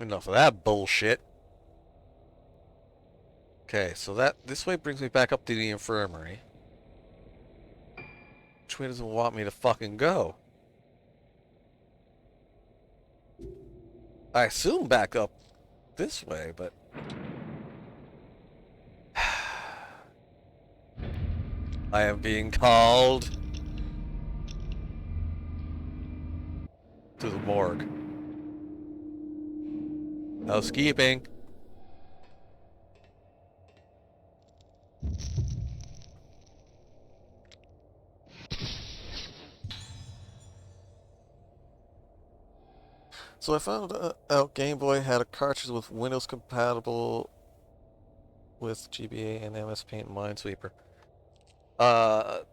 Enough of that bullshit. Okay, so this way brings me back up to the infirmary. Which way does it want me to fucking go? I assume back up this way, but... I am being called to the morgue. Housekeeping. So I found out Game Boy had a cartridge with Windows compatible with GBA and MS Paint and Minesweeper.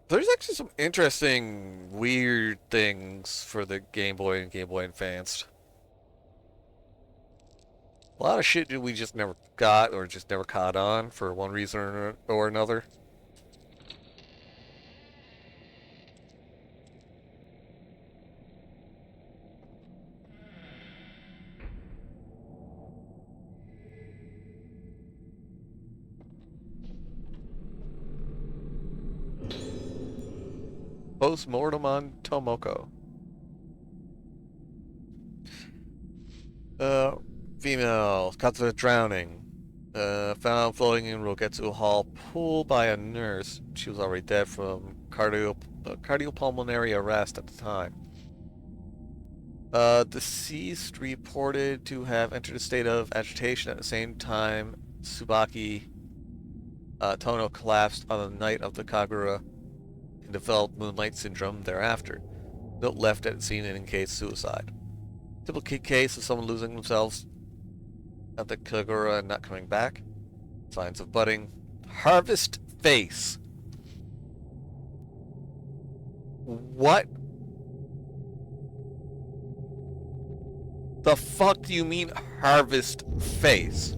There's actually some interesting, weird things for the Game Boy and Game Boy Advanced. A lot of shit that we just never got or just never caught on for one reason or another. Post-mortem on Tomoko. Female, caught to drowning. Found floating in Rogetsu Hall pool by a nurse. She was already dead from cardiopulmonary arrest at the time. Deceased reported to have entered a state of agitation at the same time Tsubaki Tono collapsed on the night of the Kagura and developed moonlight syndrome thereafter. Note left at the scene indicates suicide. Typical case of someone losing themselves at the Kagura and not coming back. Signs of budding. Harvest face. What the fuck do you mean harvest face?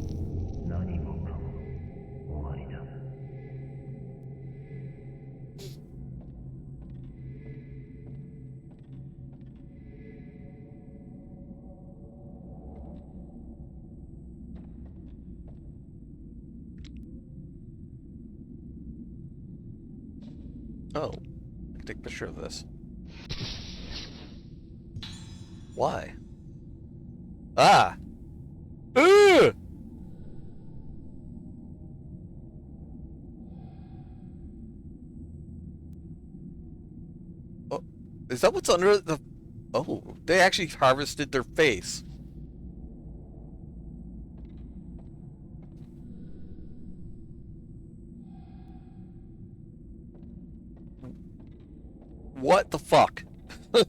Oh, I can take a picture of this. Why? Ah! Ugh! Oh, is that what's under the... Oh, they actually harvested their face. What the fuck? Okay.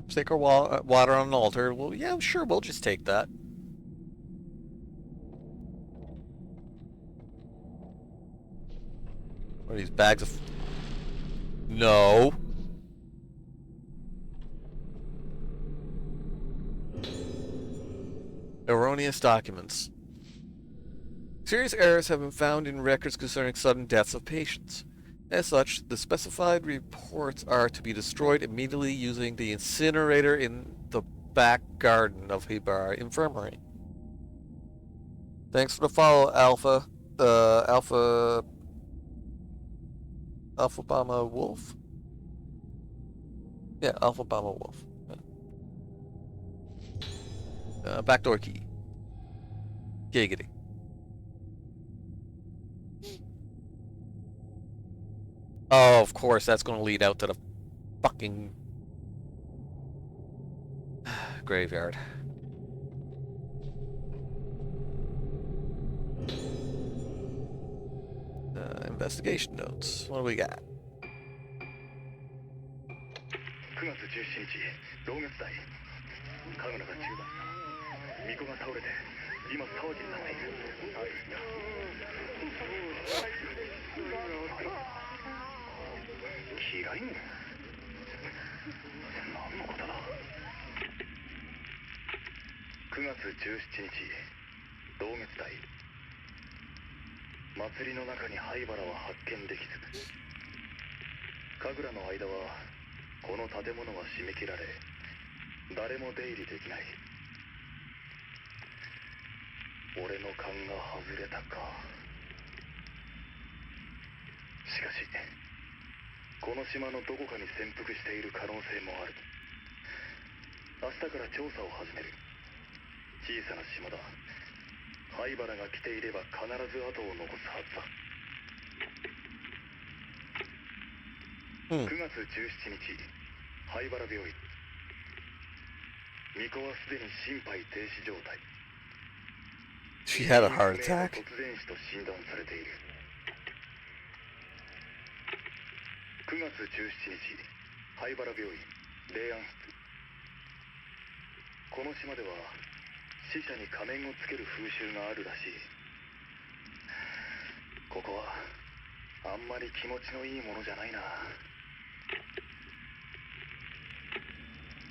Sacred water on an altar. Well, yeah, sure, we'll just take that. What are these bags of... No. Erroneous documents. Serious errors have been found in records concerning sudden deaths of patients. As such, the specified reports are to be destroyed immediately using the incinerator in the back garden of Hibara Infirmary. Thanks for the follow, Alpha. Alpha Bama Wolf? Yeah, Alpha Bama Wolf. Yeah. Backdoor key. Giggity. Oh, of course, that's going to lead out to the fucking graveyard. Investigation notes. What do we got? 9月17日、同月代、神楽が中断した。巫女が倒れて、今騒ぎになっている。嫌いね。何のことだ。9月17日、同月代。祭りの中に灰原は発見できず。神楽の間はこの建物は締め切られ、誰も出入りできない。俺の勘が外れたか。しかしこの島のどこかに潜伏している可能性もある。明日から調査を始める。小さな島だ。灰原が来ていれば必ず後を残すはずだ。9月17日、灰原病院。巫女はすでに心肺停止状態。 She had a heart 不明の attack. 突然死と診断されている。9月17日、灰原病院霊安室。この島では死者に仮面をつける風習があるらしい。ここはあんまり気持ちのいいものじゃないな。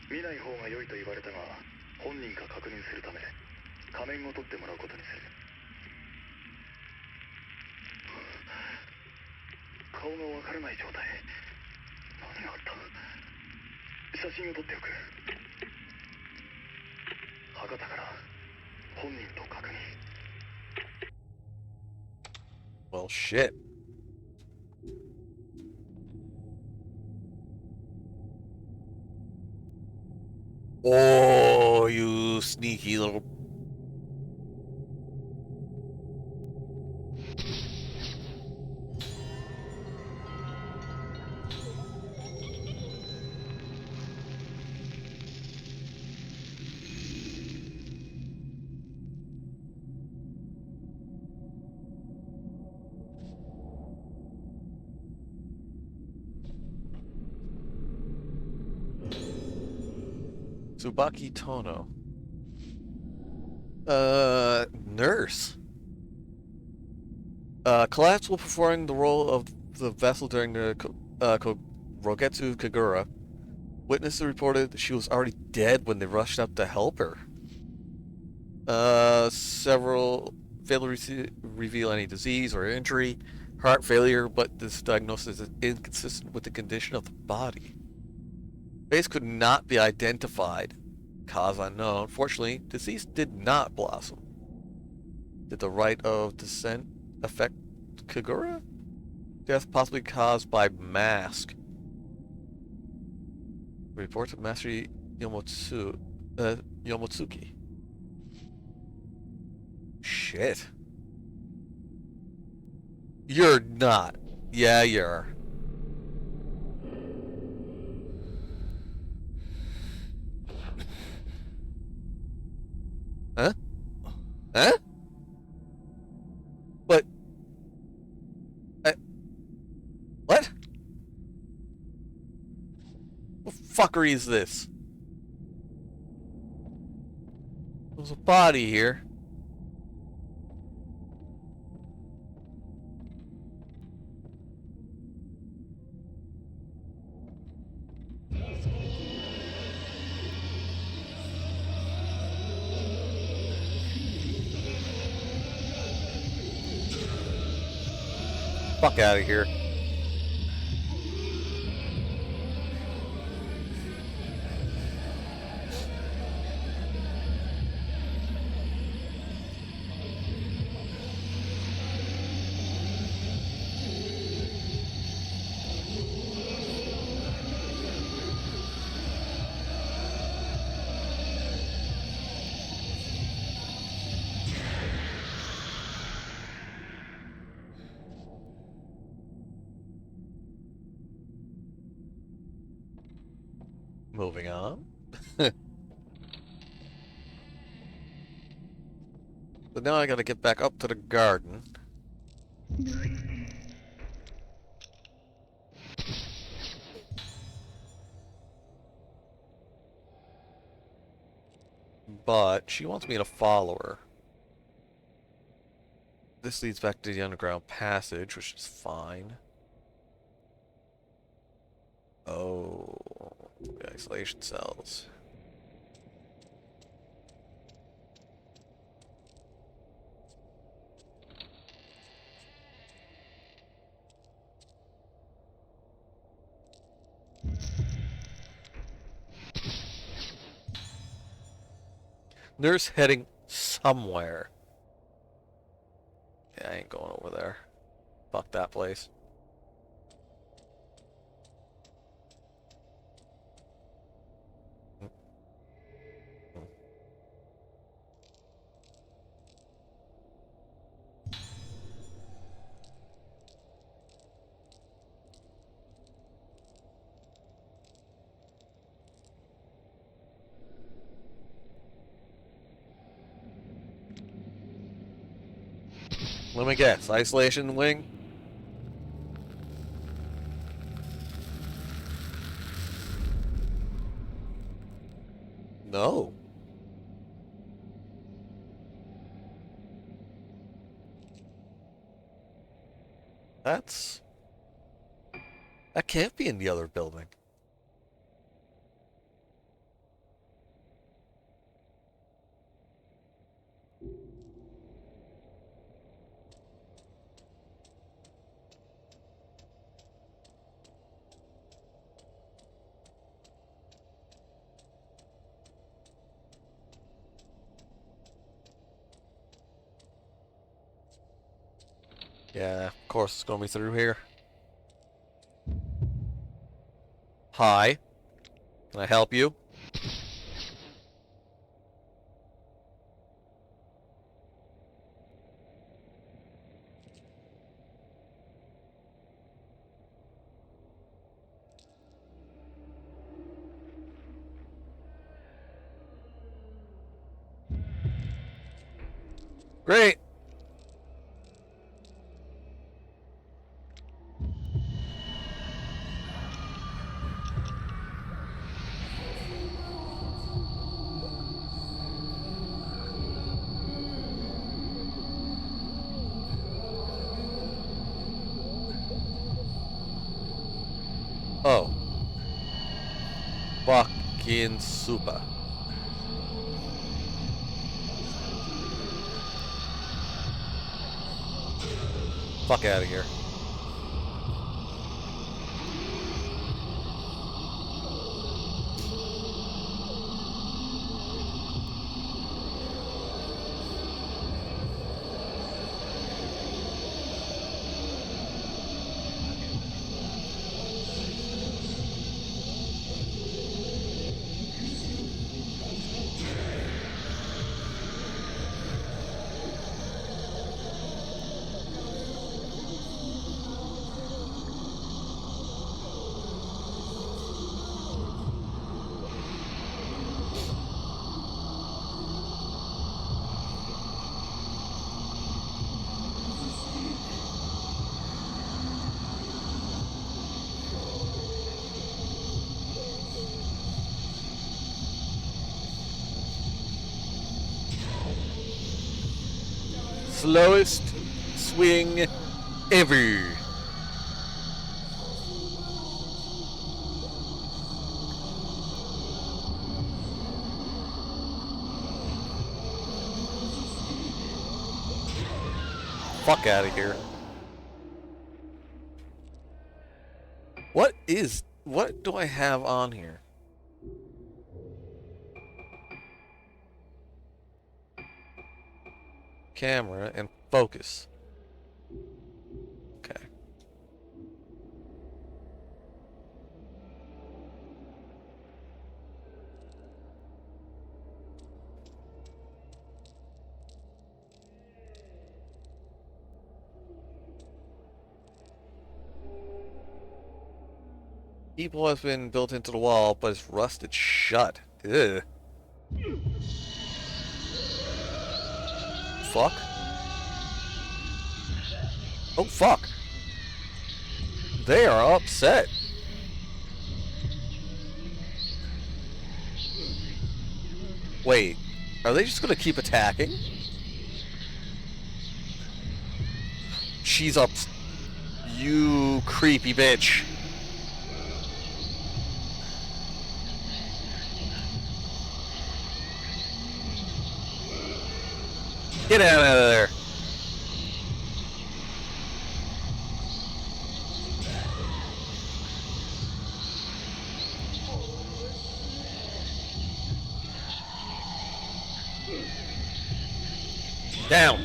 見ない方が良いと言われたが、本人か確認するため仮面を取ってもらうことにする。顔がわからない状態。何があった？写真を撮っておく。博多から本人と確認。 Well, shit. Oh, you sneaky little... Tsubaki Tono. Nurse. Collapsed while performing the role of the vessel during the Rogetsu Kagura. Witnesses reported that she was already dead when they rushed up to help her. Several failed to reveal any disease or injury, heart failure, but this diagnosis is inconsistent with the condition of the body. Face could not be identified. Cause unknown. Fortunately, disease did not blossom. Did the rite of descent affect Kagura? Death possibly caused by mask. Report of Master Yomotsuki. Shit. You're not. Yeah, you're. Huh? Huh? But... what? What fuckery is this? There's a body here. Fuck out of here. Moving on. But now I gotta get back up to the garden. But she wants me to follow her. This leads back to the underground passage, which is fine. Oh, the isolation cells. Nurse heading somewhere. Yeah, I ain't going over there. Fuck that place. Let me guess. Isolation wing? No. That's... That can't be in the other building. Yeah, of course it's gonna be through here. Hi. Can I help you? Great. Oh. Fucking super. Fuck out of here. Slowest swing ever. Fuck out of here. What do I have on here? Camera and focus. Okay. People has been built into the wall, but it's rusted shut. Ugh. Fuck. Oh, fuck. They are upset. Wait, are they just gonna keep attacking? She's up. You creepy bitch. Get out of there. Down!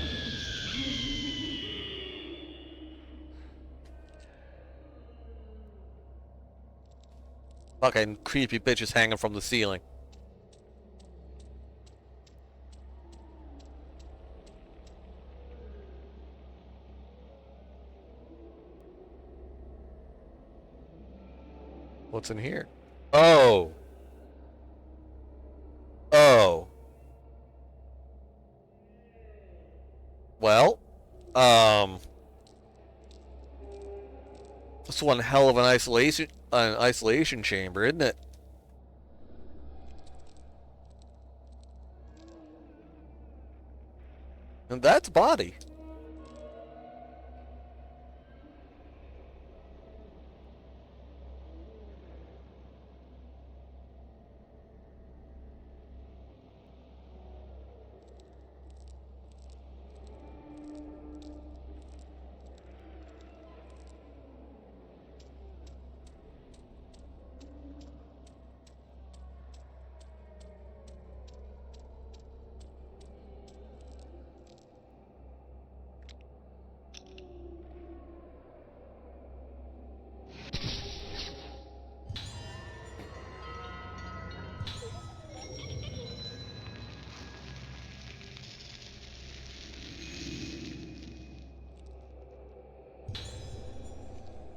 Fucking creepy bitches hanging from the ceiling. What's in here? Oh! Oh. Well, that's one hell of an isolation chamber, isn't it? And that's body.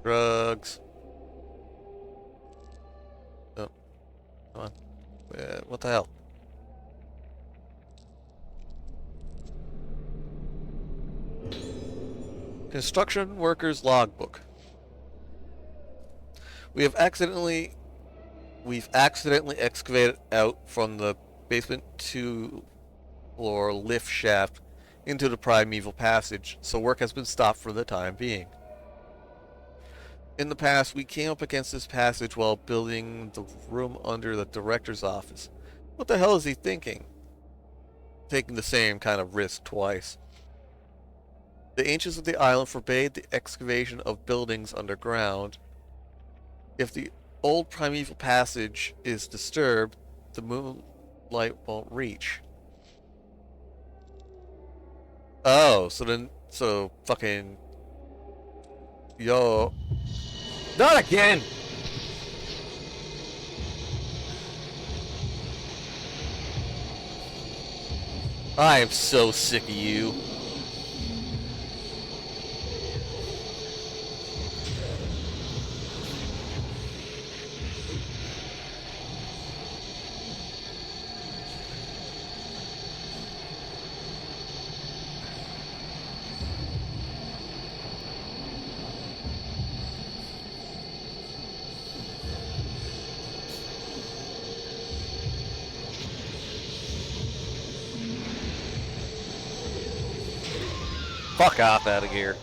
Drugs. Oh, come on. What the hell? Construction workers logbook. We've accidentally excavated out from the basement 2-floor lift shaft into the primeval passage, so work has been stopped for the time being. In the past, we came up against this passage while building the room under the director's office. What the hell is he thinking? Taking the same kind of risk twice. The ancients of the island forbade the excavation of buildings underground. If the old primeval passage is disturbed, the moonlight won't reach. Oh, so fucking... Yo... Not again! I am so sick of you. Fuck off out of here.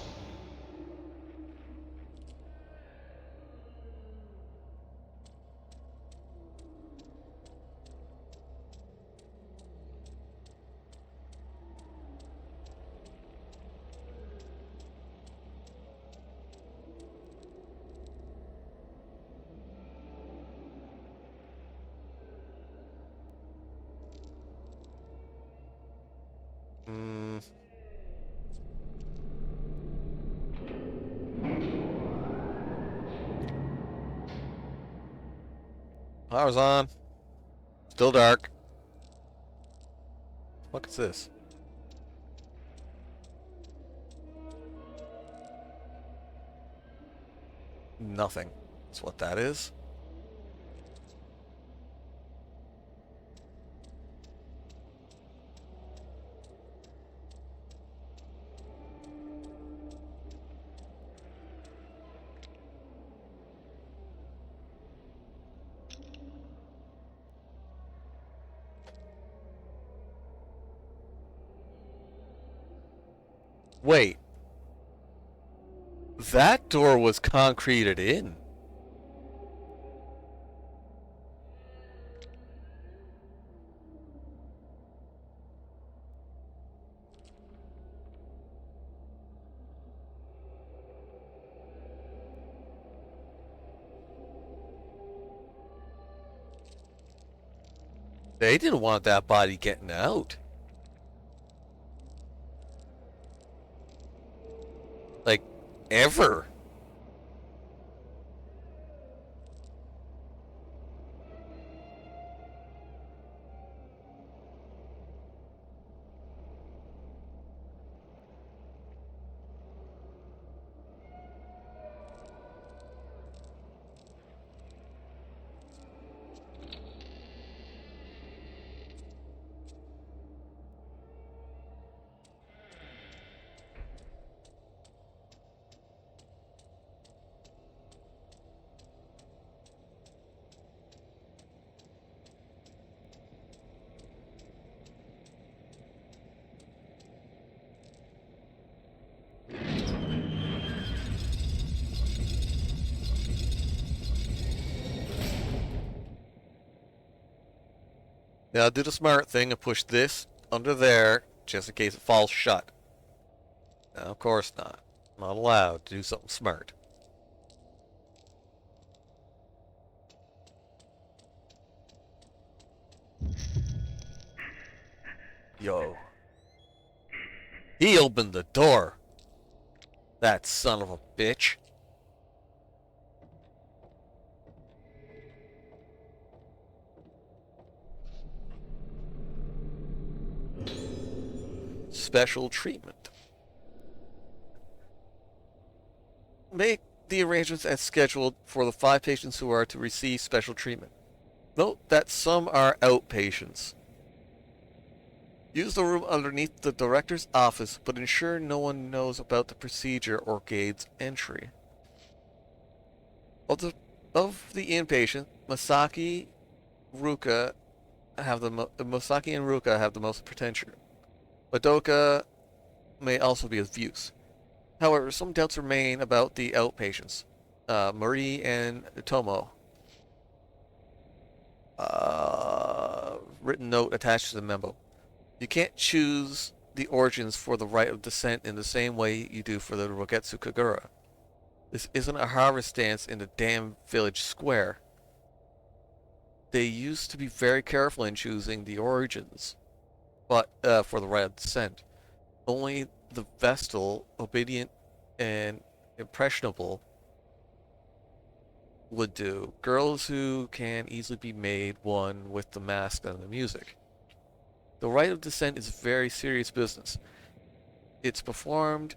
Power's on. Still dark. What is this? Nothing. That's what that is. Wait. That door was concreted in. They didn't want that body getting out. ever. Now do the smart thing and push this under there just in case it falls shut. Now, of course not. Not allowed to do something smart. Yo. He opened the door. That son of a bitch. Special treatment. Make the arrangements as scheduled for the 5 patients who are to receive special treatment. Note that some are outpatients. Use the room underneath the director's office, but ensure no one knows about the procedure or gates entry. Of the inpatient, Masaki and Ruka have the most potential. Madoka may also be of use. However, some doubts remain about the outpatients. Marie and Tomo. Written note attached to the memo. You can't choose the origins for the rite of descent in the same way you do for the Rogetsu Kagura. This isn't a harvest dance in the damn village square. They used to be very careful in choosing the origins, but for the rite of descent. Only the Vestal, obedient, and impressionable would do. Girls who can easily be made one with the mask and the music. The rite of descent is very serious business. Its performance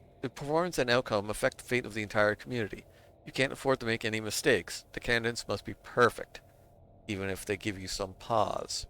and outcome affect the fate of the entire community. You can't afford to make any mistakes. The candidates must be perfect, even if they give you some pause.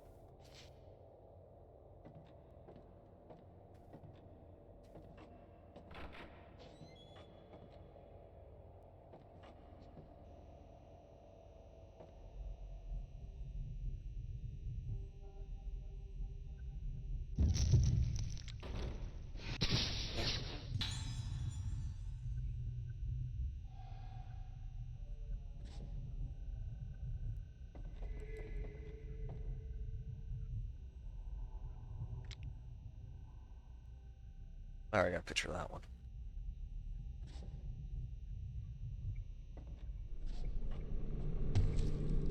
Alright, I gotta picture that one.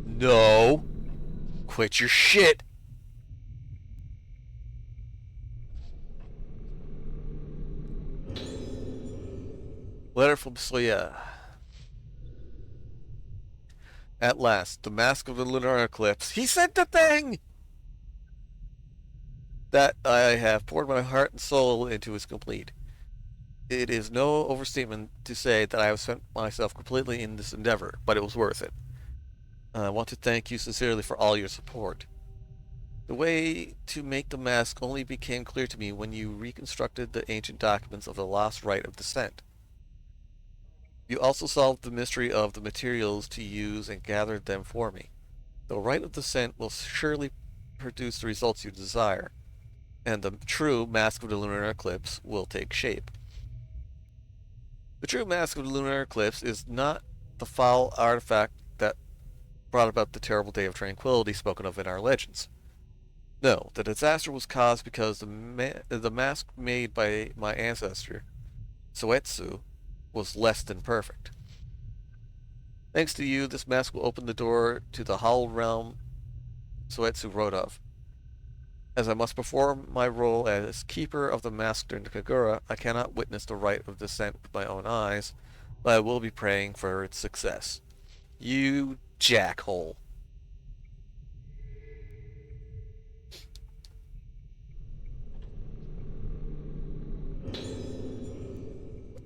No! Quit your shit! Letter from Soya. At last, the mask of the lunar eclipse. He sent the thing! That I have poured my heart and soul into is complete. It is no overstatement to say that I have spent myself completely in this endeavor, but it was worth it. I want to thank you sincerely for all your support. The way to make the mask only became clear to me when you reconstructed the ancient documents of the lost rite of descent. You also solved the mystery of the materials to use and gathered them for me. The rite of descent will surely produce the results you desire, and the true mask of the lunar eclipse will take shape. The true mask of the lunar eclipse is not the foul artifact that brought about the terrible day of tranquility spoken of in our legends. No, the disaster was caused because the mask made by my ancestor, Soetsu, was less than perfect. Thanks to you, this mask will open the door to the hollow realm Soetsu wrote of. As I must perform my role as keeper of the mask during the Kagura, I cannot witness the rite of descent with my own eyes, but I will be praying for its success. You jackhole.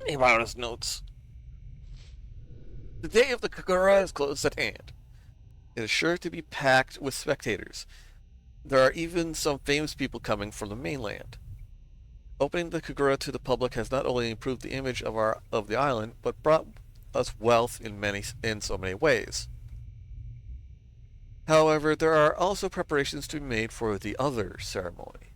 About his notes. The day of the Kagura is close at hand. It is sure to be packed with spectators. There are even some famous people coming from the mainland. Opening the Kagura to the public has not only improved the image of the island, but brought us wealth in so many ways. However, there are also preparations to be made for the other ceremony.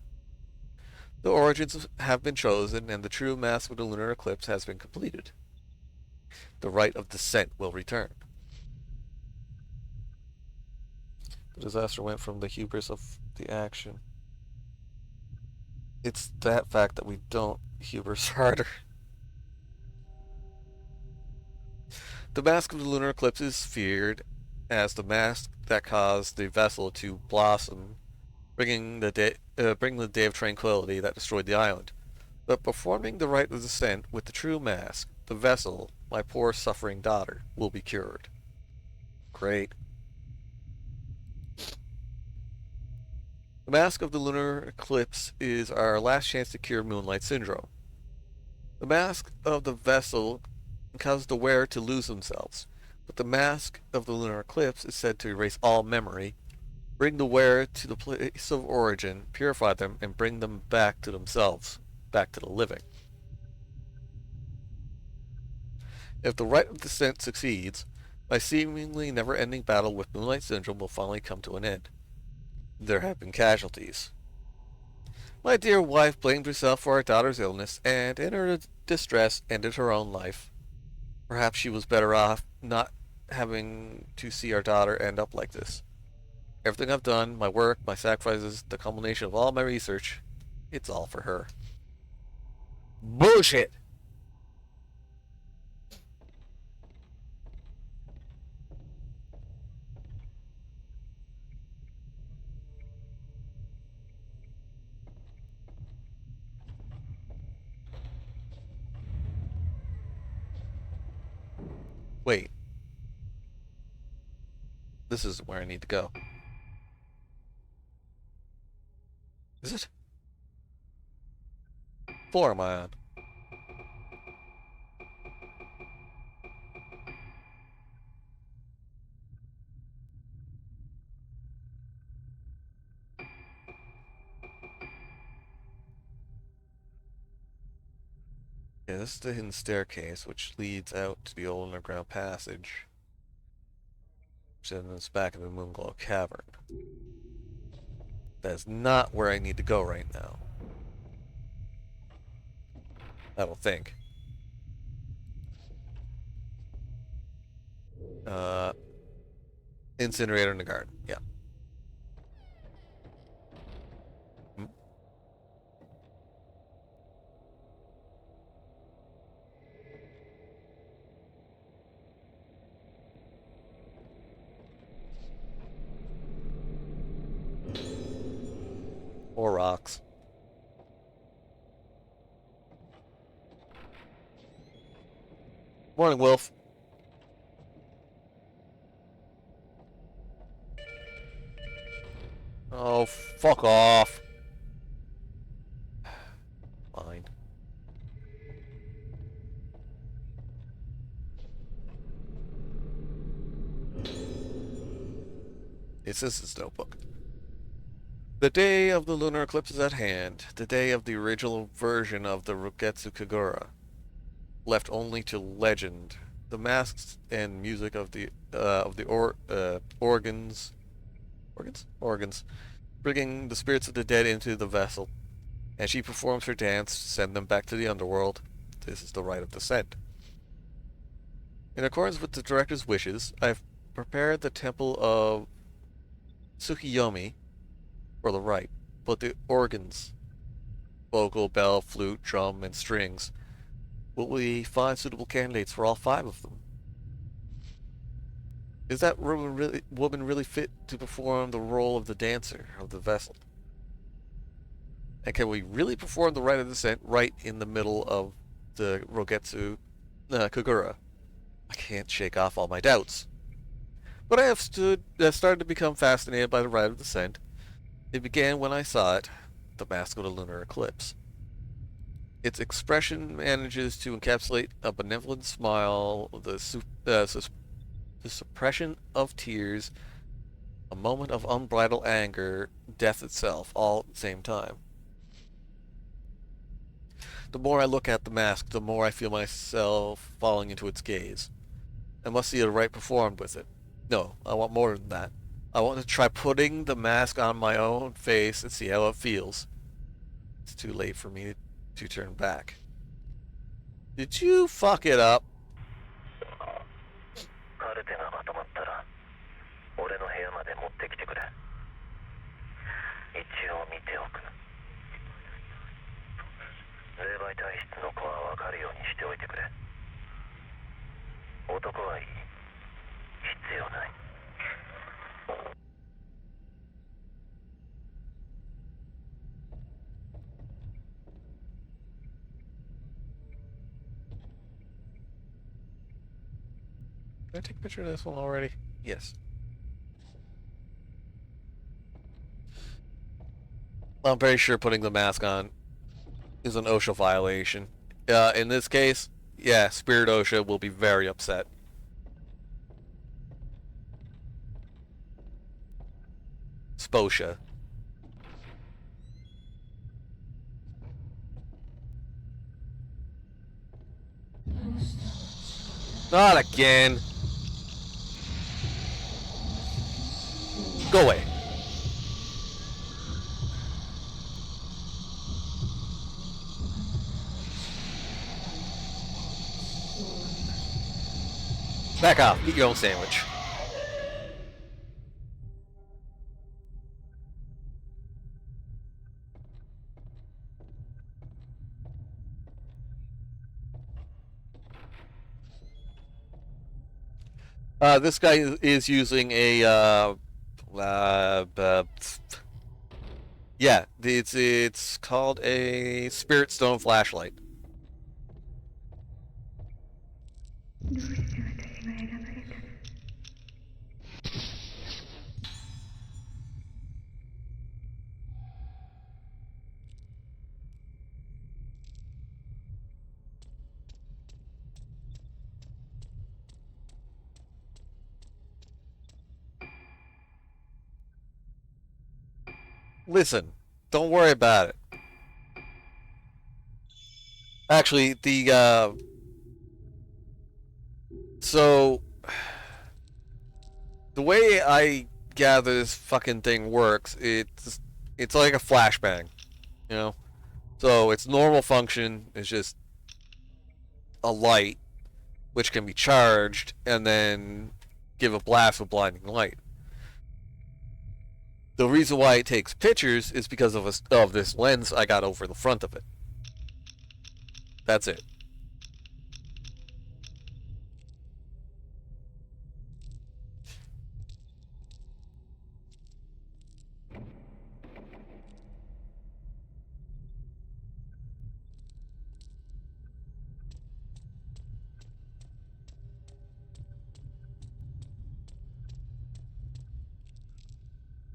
The origins have been chosen, and the true mask of the lunar eclipse has been completed. The rite of descent will return. The disaster went from the hubris of the action. It's that fact that we don't hubris harder. The mask of the lunar eclipse is feared as the mask that caused the vessel to blossom, bringing the day of tranquility that destroyed the island. But performing the rite of descent with the true mask, the vessel, my poor suffering daughter, will be cured. Great. The mask of the lunar eclipse is our last chance to cure Moonlight Syndrome. The mask of the vessel causes the wearer to lose themselves, but the mask of the lunar eclipse is said to erase all memory, bring the wearer to the place of origin, purify them, and bring them back to themselves, back to the living. If the rite of descent succeeds, my seemingly never-ending battle with Moonlight Syndrome will finally come to an end. There have been casualties. My dear wife blamed herself for our daughter's illness, and in her distress ended her own life. Perhaps she was better off not having to see our daughter end up like this. Everything I've done, my work, my sacrifices, the culmination of all my research, it's all for her. Bullshit! Wait, this isn't where I need to go. Is it? Floor am I on? Yeah, this is the hidden staircase, which leads out to the old underground passage, which then is back in the Moonglow Cavern. That is not where I need to go right now. I don't think. Uh, Incinerator in the garden. Yeah. Hmm. Or rocks. Morning, Wolf. Oh, fuck off. Fine. It's this notebook. The day of the lunar eclipse is at hand. The day of the original version of the Rogetsu Kagura. Left only to legend. The masks and music of the organs, bringing the spirits of the dead into the vessel, and she performs her dance to send them back to the underworld. This is the rite of descent. In accordance with the director's wishes, I've prepared the temple of Tsukiyomi for the rite, but the organs, vocal, bell, flute, drum, and strings, will we find suitable candidates for all 5 of them? Is that woman really fit to perform the role of the dancer of the vessel? And can we really perform the rite of descent right in the middle of the Rogetsu Kagura? I can't shake off all my doubts. But I have started to become fascinated by the rite of descent. It began when I saw it, the mask of the lunar eclipse. Its expression manages to encapsulate a benevolent smile, the suppression of tears, a moment of unbridled anger, death itself, all at the same time. The more I look at the mask, the more I feel myself falling into its gaze. I must see a rite performed with it. No, I want more than that. I want to try putting the mask on my own face and see how it feels. It's too late for me to turn back. Did you fuck it up? カルテがまとまったら俺の部屋まで持ってきてくれ。一応見ておく。霊媒体質の子は分かるようにしておいてくれ。男はいい。必要ない。Did I take a picture of this one already? Yes. I'm very sure putting the mask on is an OSHA violation. In this case, yeah, Spirit OSHA will be very upset. Sposha. Not again. Go away. Back off. Eat your own sandwich. This guy is using a yeah, it's called a Spirit Stone flashlight. Listen, don't worry about it. Actually, so the way I gather this fucking thing works, it's like a flashbang, you know. So its normal function is just a light, which can be charged and then give a blast with blinding light. The reason why it takes pictures is because of this lens I got over the front of it. That's it.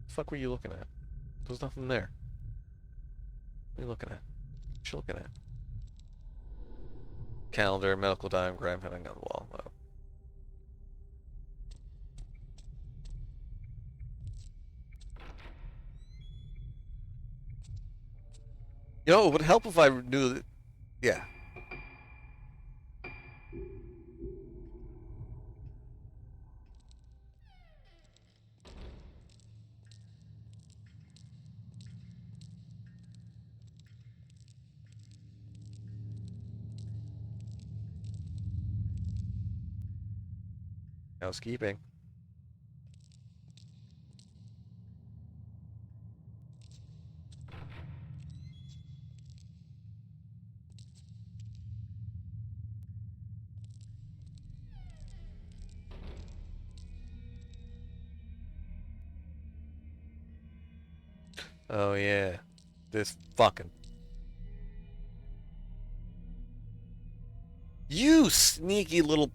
The fuck were you looking at? There's nothing there. What are you looking at? What you looking at? Calendar, medical diagram hanging on the wall. Oh. You know, it would help if I knew that. Yeah. Housekeeping. Oh yeah. This fucking. You sneaky little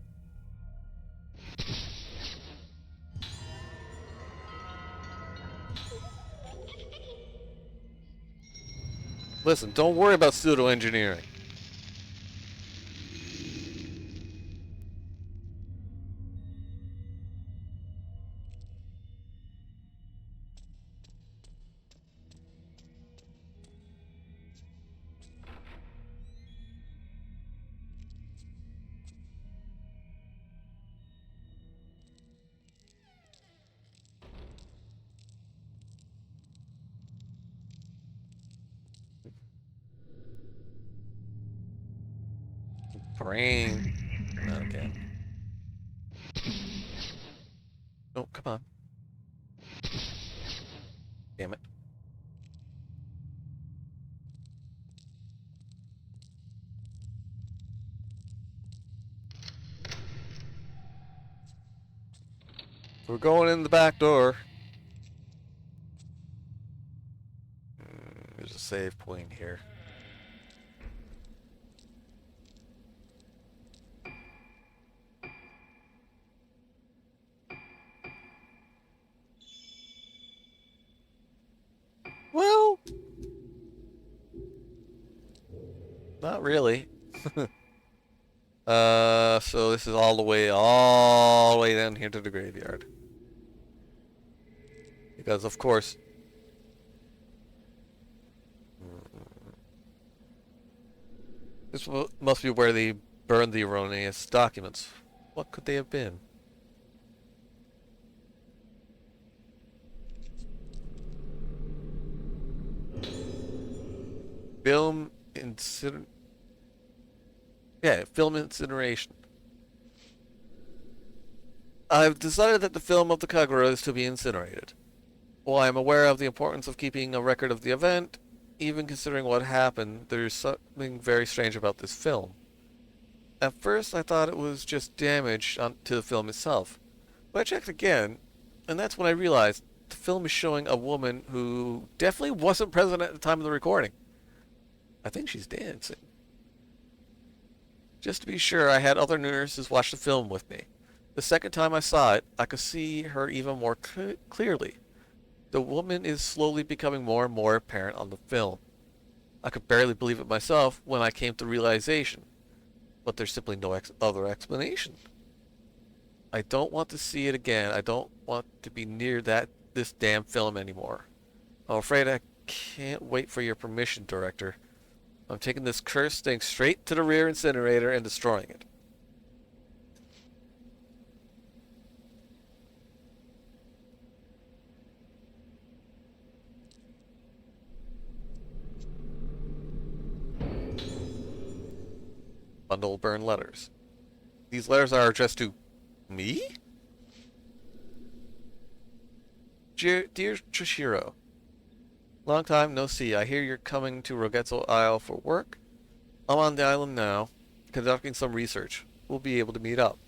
Listen, don't worry about pseudo-engineering. Brain. Not again. Oh, come on. Damn it. We're going in the back door. There's a save point here. Well, not really. So this is all the way down here to the graveyard. Because of course, this must be where they burned the erroneous documents. What could they have been? Film incineration. Yeah, film incineration. I've decided that the film of the Kagura is to be incinerated. While I am aware of the importance of keeping a record of the event, even considering what happened, there's something very strange about this film. At first, I thought it was just damage to the film itself, but I checked again, and that's when I realized the film is showing a woman who definitely wasn't present at the time of the recording. I think she's dancing. Just to be sure, I had other nurses watch the film with me. The second time I saw it, I could see her even more clearly. The woman is slowly becoming more and more apparent on the film. I could barely believe it myself when I came to realization, but there's simply no other explanation. I don't want to see it again. I don't want to be near this damn film anymore. I'm afraid I can't wait for your permission, Director. I'm taking this cursed thing straight to the rear incinerator and destroying it. Bundle burn letters. These letters are addressed to me? Dear Trishiro, long time no see. I hear you're coming to Rogetsu Isle for work. I'm on the island now, conducting some research. We'll be able to meet up.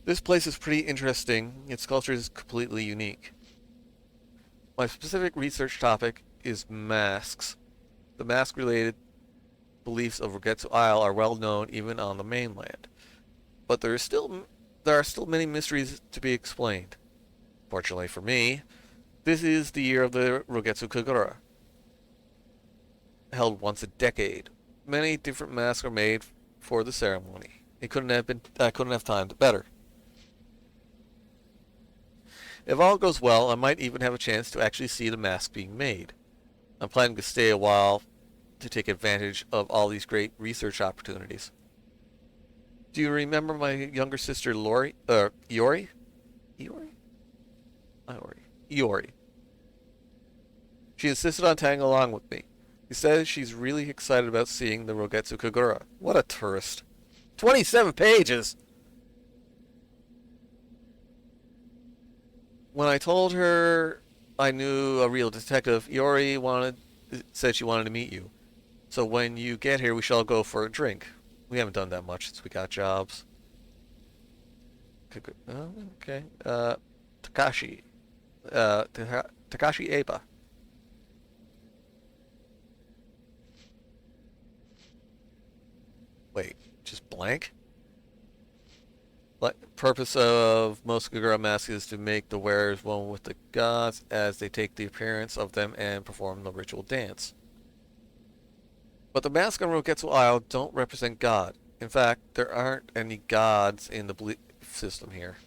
This place is pretty interesting. Its culture is completely unique. My specific research topic is masks. The mask-related beliefs of Rogetsu Isle are well known even on the mainland, but there are still many mysteries to be explained. Fortunately for me, this is the year of the Rogetsu Kagura, held once a decade. Many different masks are made for the ceremony. I couldn't have timed it better. If all goes well, I might even have a chance to actually see the mask being made. I'm planning to stay a while to take advantage of all these great research opportunities. Do you remember my younger sister Iori? Iori? Iori. She insisted on tagging along with me. She says she's really excited about seeing the Rogetsu Kagura. What a tourist. 27 pages! When I told her I knew a real detective, Iori said she wanted to meet you. So when you get here, we shall go for a drink. We haven't done that much since we got jobs. Okay. Takashi. Takashi Eba. Wait, just blank? Purpose of most Kagura masks is to make the wearers one with the gods as they take the appearance of them and perform the ritual dance. But the masks on Rogetsu Isle don't represent God. In fact, there aren't any gods in the belief system here.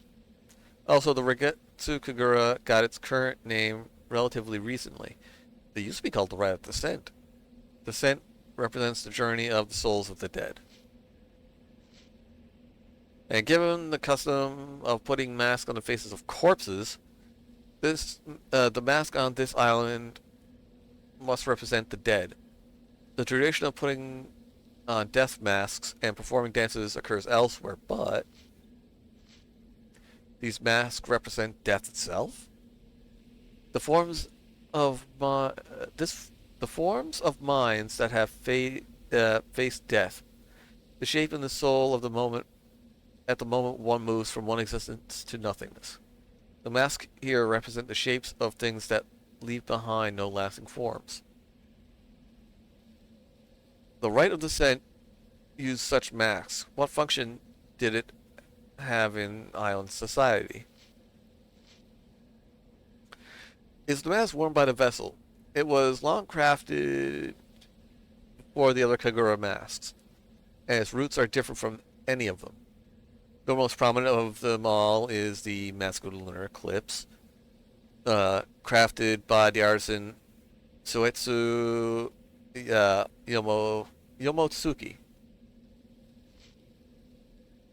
Also, the Rogetsu Kagura got its current name relatively recently. They used to be called the Rite of Descent. Descent represents the journey of the souls of the dead. And given the custom of putting masks on the faces of corpses, the mask on this island must represent the dead. The tradition of putting on death masks and performing dances occurs elsewhere, but these masks represent death itself. The forms of the forms of minds that have faced death, the shape and the soul of the moment at the moment one moves from one existence to nothingness. The masks here represent the shapes of things that leave behind no lasting forms. The Rite of Descent used such masks. What function did it have in island society? Is the mask worn by the vessel? It was long crafted for the other Kagura masks, and its roots are different from any of them. The most prominent of them all is the Mask of the Lunar Eclipse, crafted by the artisan Soetsu Yomotsuki.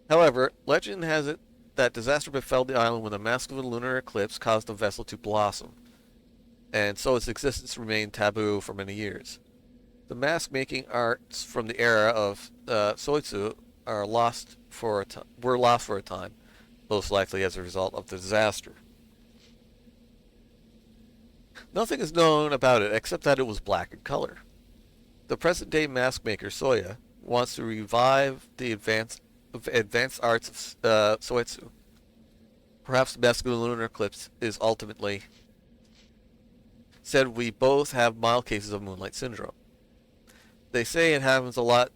However, legend has it that disaster befell the island when the Mask of the Lunar Eclipse caused the vessel to blossom, and so its existence remained taboo for many years. The mask-making arts from the era of Soetsu were lost for a time, most likely as a result of the disaster. Nothing is known about it except that it was black in color. The present-day mask maker Soya wants to revive the advanced arts of Soetsu. Perhaps the Mask of the Lunar Eclipse is ultimately said we both have mild cases of Moonlight Syndrome. They say it happens a lot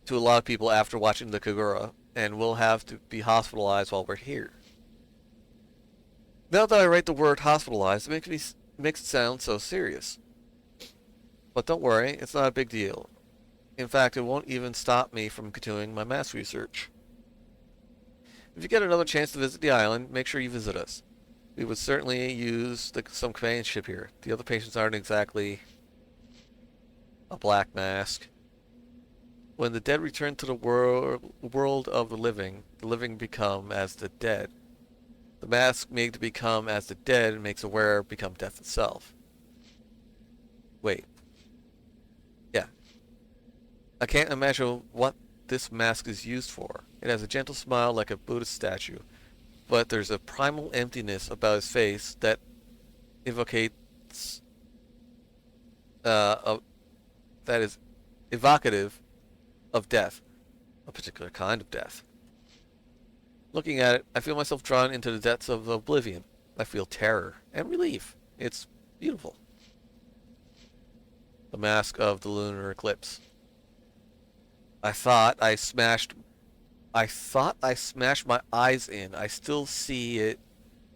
to a lot of people after watching the Kagura, and we'll have to be hospitalized while we're here. Now that I write the word hospitalized, it makes it sound so serious. But don't worry, it's not a big deal. In fact, it won't even stop me from continuing my mask research. If you get another chance to visit the island, make sure you visit us. We would certainly use some companionship here. The other patients aren't exactly a black mask. When the dead return to the world of the living become as the dead. The mask made to become as the dead makes the wearer become death itself. Wait. Yeah. I can't imagine what this mask is used for. It has a gentle smile like a Buddhist statue, but there's a primal emptiness about his face that evocates that is evocative of death, a particular kind of death. Looking at it, I feel myself drawn into the depths of oblivion. I feel terror and relief. It's beautiful. The Mask of the Lunar Eclipse. I thought I smashed my eyes in. I still see it,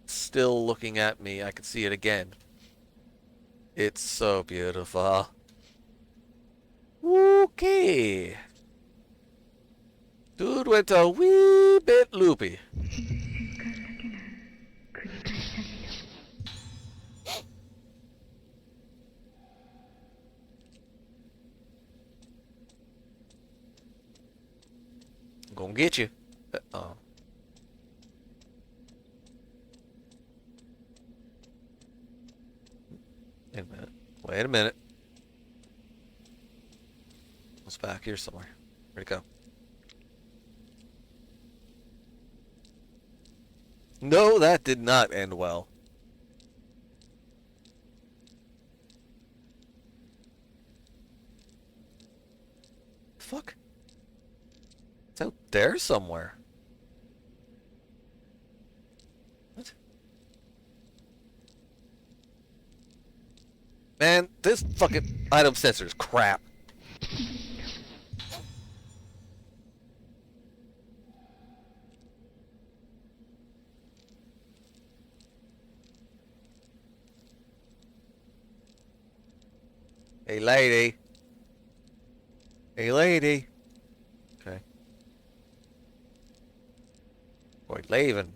still looking at me. I can see it again. It's so beautiful. Okay. Dude went a wee bit loopy. I'm gonna get you. Oh. Wait a minute. Wait a minute. It's back here somewhere. Where'd it go? No, that did not end well. Fuck. It's out there somewhere. What? Man, this fucking item sensor is crap. Hey, lady. Hey, lady. Okay. Boy, leaving.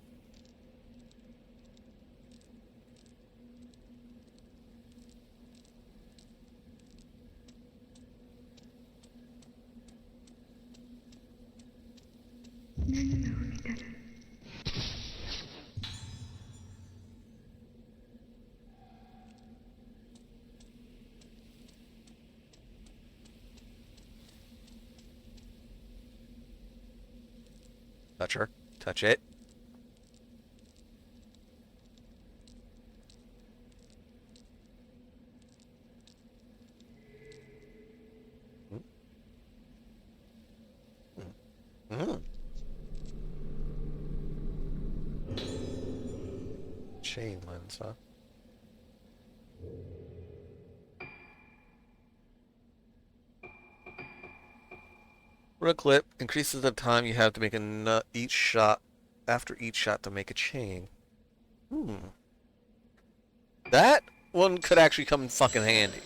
Touch her. Touch it. Mm. Chain lens, huh? Road clip increases the time you have to make each shot after each shot to make a chain. Hmm. That one could actually come in fucking handy.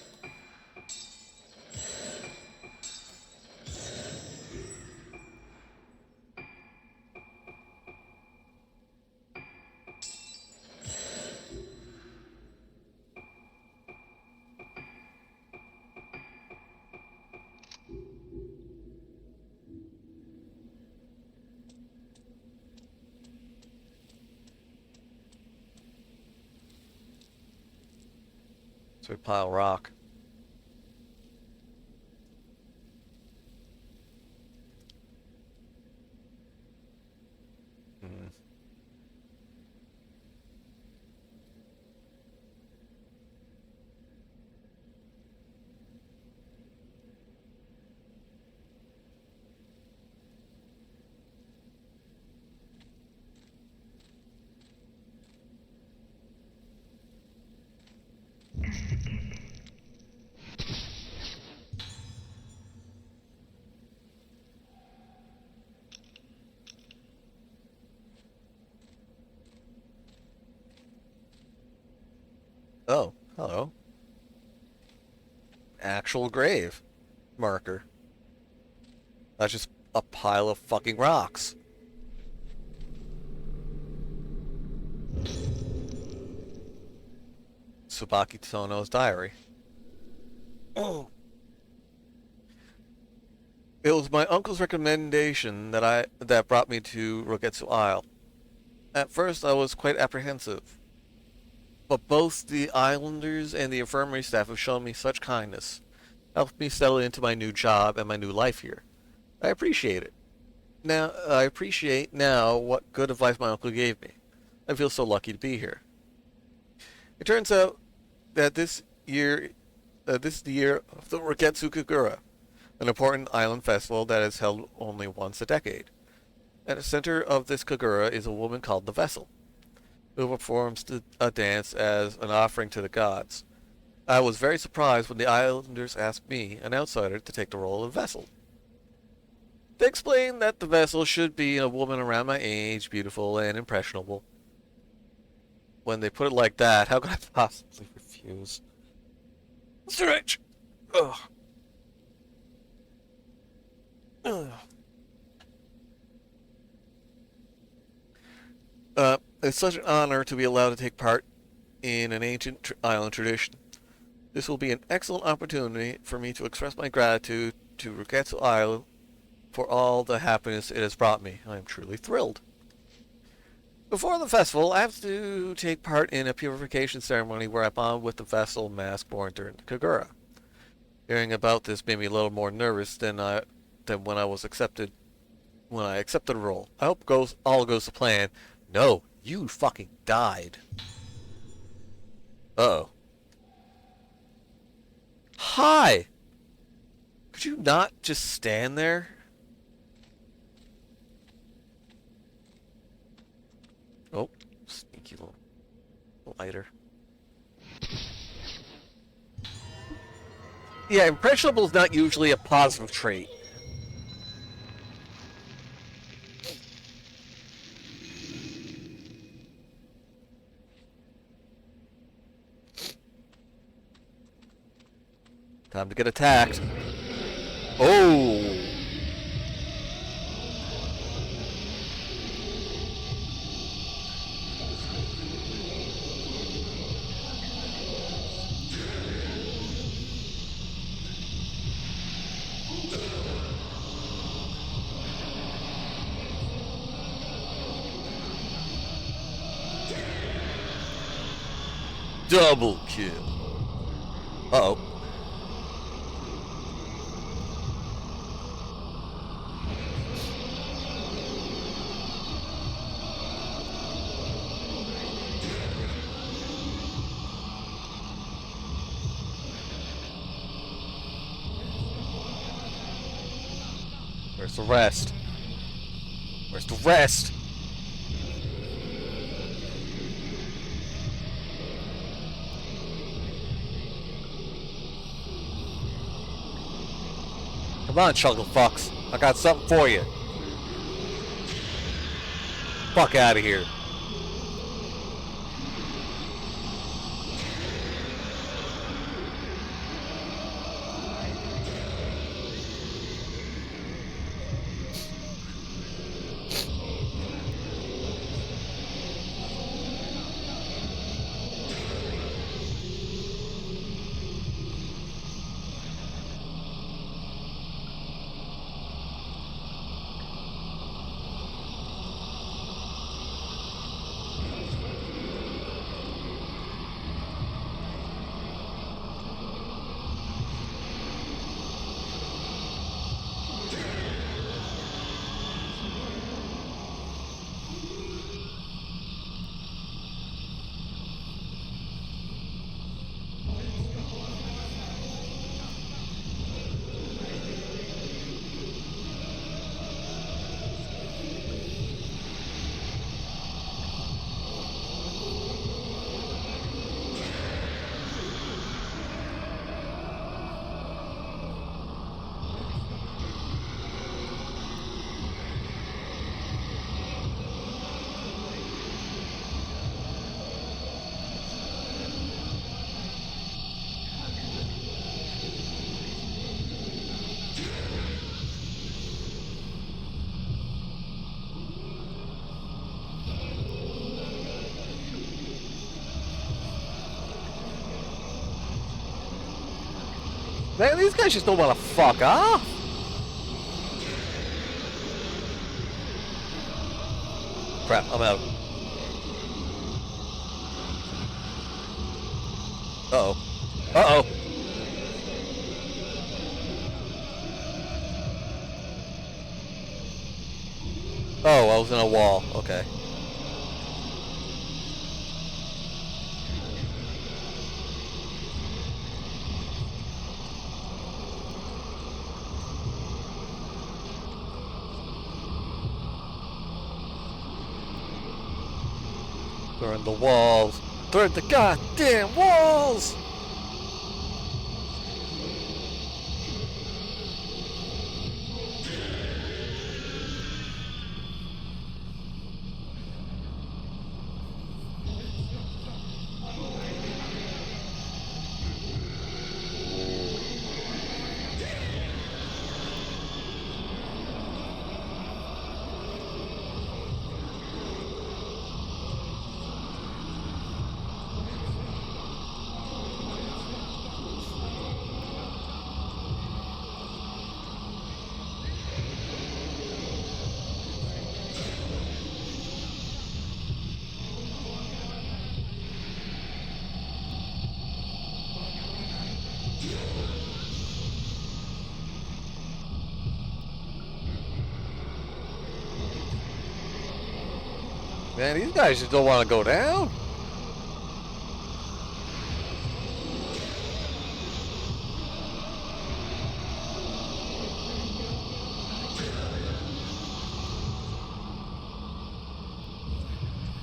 So we pile rock. Hmm. Oh, hello. Actual grave marker. That's just a pile of fucking rocks. Tsubaki Tono's diary. Oh. It was my uncle's recommendation that brought me to Rogetsu Isle. At first I was quite apprehensive, but both the islanders and the infirmary staff have shown me such kindness, helped me settle into my new job and my new life here. I appreciate it. I appreciate now what good advice my uncle gave me. I feel so lucky to be here. It turns out that this is the year of the Rogetsu Kagura, an important island festival that is held only once a decade. At the center of this Kagura is a woman called the Vessel, who performs a dance as an offering to the gods. I was very surprised when the islanders asked me, an outsider, to take the role of Vessel. They explained that the Vessel should be a woman around my age, beautiful and impressionable. When they put it like that, how could I possibly refuse? Strange. Ugh. Ugh. It's such an honor to be allowed to take part in an ancient island tradition. This will be an excellent opportunity for me to express my gratitude to Ruketsu Island for all the happiness it has brought me. I am truly thrilled. Before the festival, I have to take part in a purification ceremony where I bond with the vessel mask born during the Kagura. Hearing about this made me a little more nervous than when I accepted the role. I hope all goes to plan. No, you fucking died. Uh-oh. Hi! Could you not just stand there? Oh, sneaky little lighter. Yeah, impressionable is not usually a positive trait. Time to get attacked. Oh! Double kill. Uh-oh. Where's the rest? Where's the rest? Come on, Chuckle Fucks. I got something for you. Fuck out of here. Man, these guys just don't want to fuck off. Crap, I'm out. Uh-oh. Uh-oh. Oh, I was in a wall. Okay. They're in the walls. They're in the goddamn walls! Man, these guys just don't want to go down.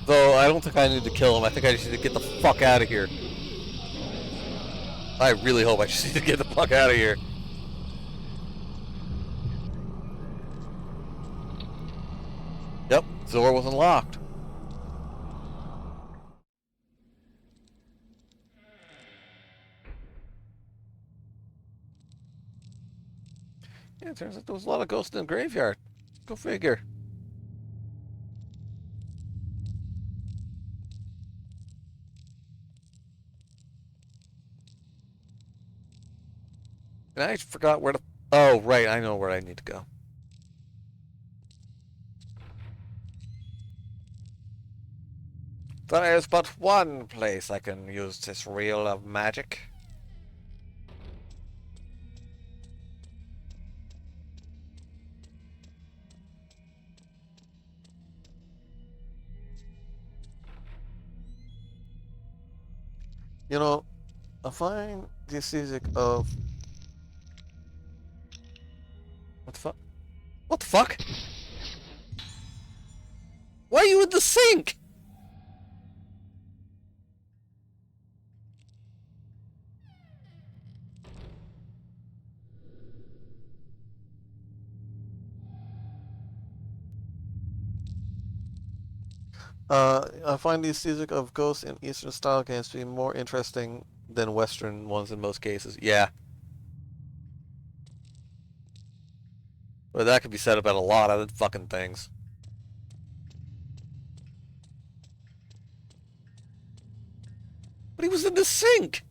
Though, I don't think I need to kill him. I think I just need to get the fuck out of here. I really hope I just need to get the fuck out of here. Yep, the door wasn't locked. Yeah, it turns out there was a lot of ghosts in the graveyard. Go figure. And I forgot where to... Oh, right, I know where I need to go. There is but one place I can use this reel of magic. You know, I find this music of... What the fuck? What the fuck? Why are you in the sink? I find the music of ghosts in Eastern style games to be more interesting than Western ones in most cases. Yeah, but that could be said about a lot of fucking things. But he was in the sink!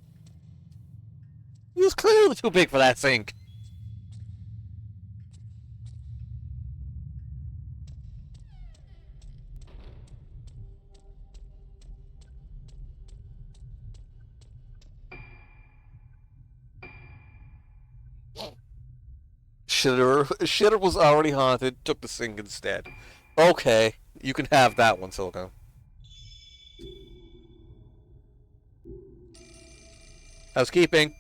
He was clearly too big for that sink. Shitter was already haunted, took the sink instead. Okay, you can have that one, Silicon. Housekeeping.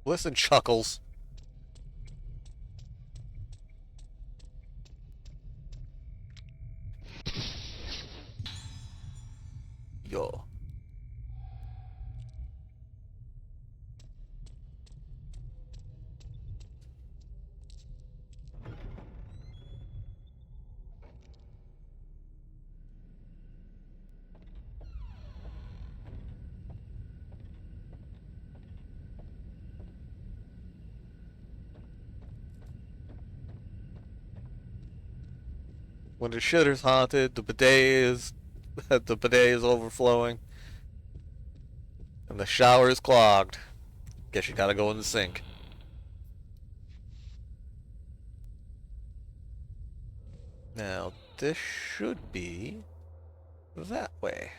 Listen, Chuckles. Yo. When the shitter's haunted, the bidet is the bidet is overflowing, and the shower is clogged. Guess you gotta go in the sink. Now, this should be that way.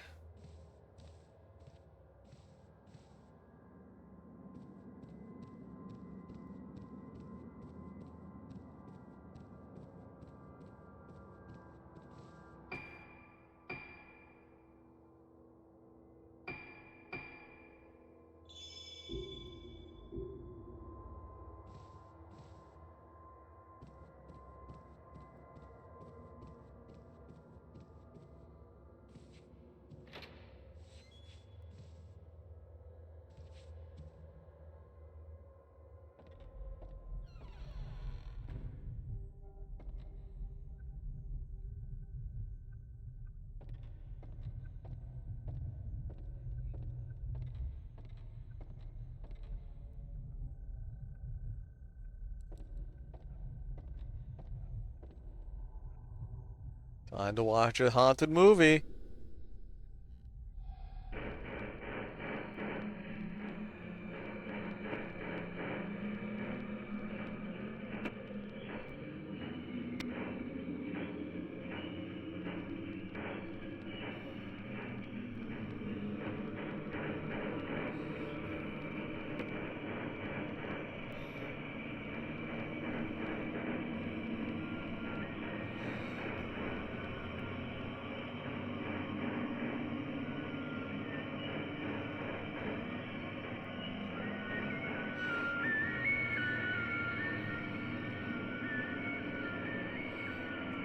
Time to watch a haunted movie.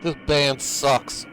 This band sucks.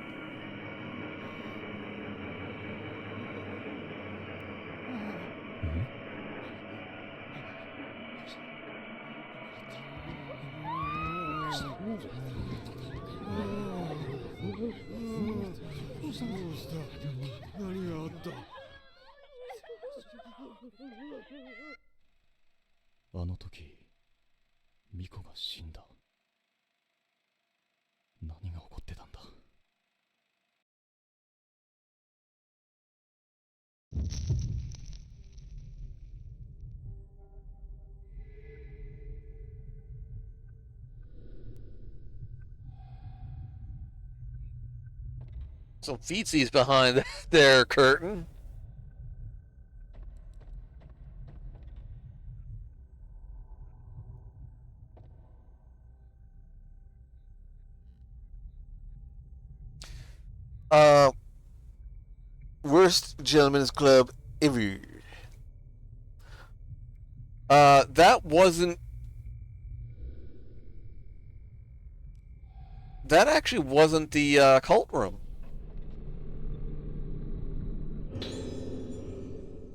Some feetsies behind their curtain. Worst gentlemen's club ever. That wasn't. That actually wasn't the cult room.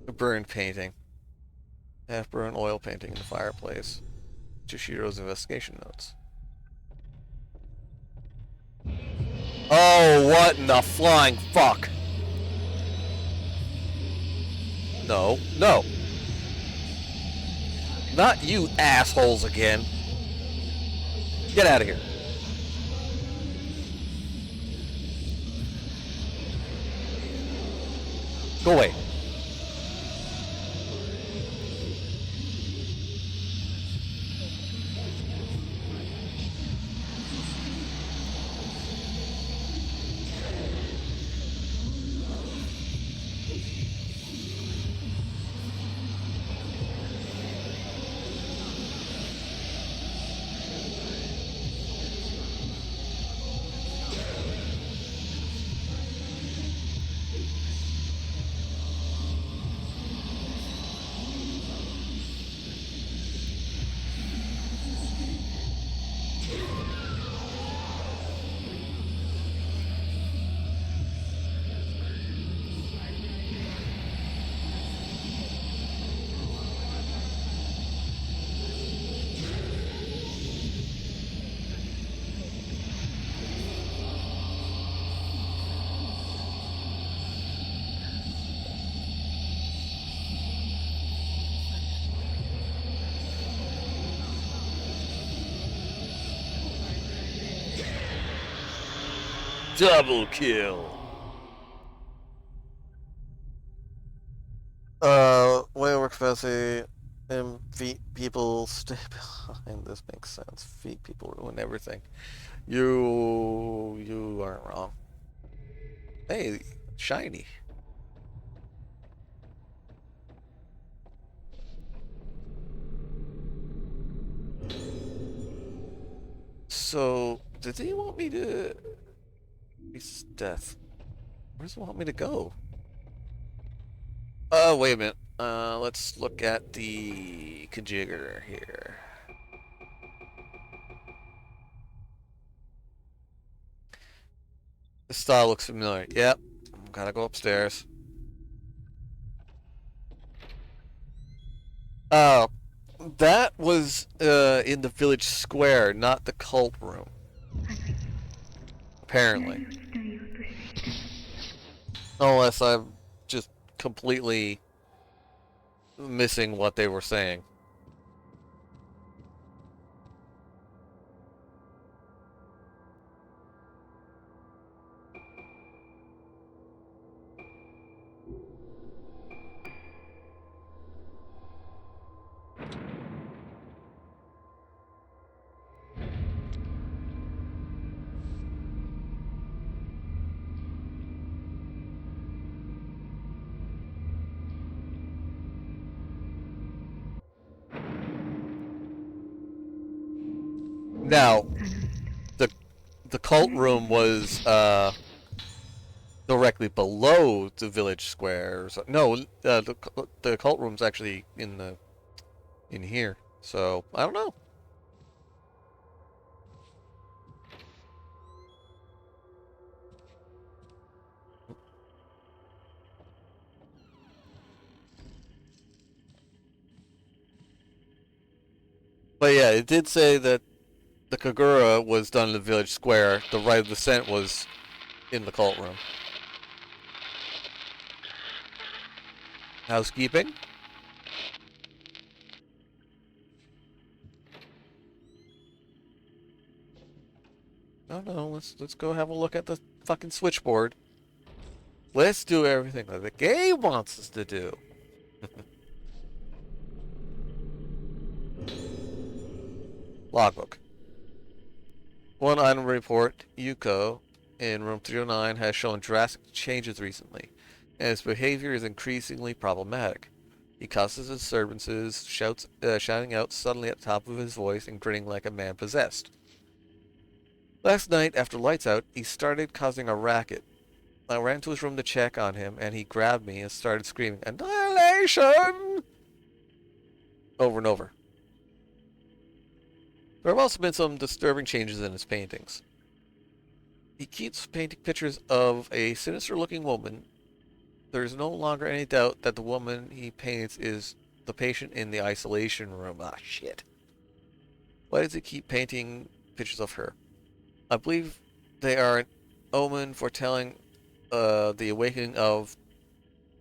A burned painting. Half-burned oil painting in the fireplace. Chishiro's investigation notes. Oh, what in the flying fuck? No, no. Not you assholes again. Get out of here. Go away. Double kill. Waywork Fancy and feet people stay behind. This makes sense. Feet people ruin everything. You aren't wrong. Hey, shiny. So, did he want me to... He's death. Where does he want me to go? Wait a minute. Let's look at the Kajigger here. This style looks familiar. Yep. Gotta go upstairs. Oh, that was in the village square, not the cult room. Apparently. Unless I'm just completely missing what they were saying. Now, the cult room was directly below the village square. No, the cult room's actually in here. So I don't know. But yeah, it did say that the Kagura was done in the village square. The rite of descent was in the cult room. Housekeeping? No, no, let's go have a look at the fucking switchboard. Let's do everything that the game wants us to do. Logbook. One item report, Yuko, in room 309 has shown drastic changes recently, and his behavior is increasingly problematic. He causes disturbances, shouting out suddenly at the top of his voice and grinning like a man possessed. Last night, after lights out, he started causing a racket. I ran to his room to check on him, and he grabbed me and started screaming, "Annihilation!" over and over. There have also been some disturbing changes in his paintings. He keeps painting pictures of a sinister-looking woman. There is no longer any doubt that the woman he paints is the patient in the isolation room. Ah, shit. Why does he keep painting pictures of her? I believe they are an omen foretelling the awakening of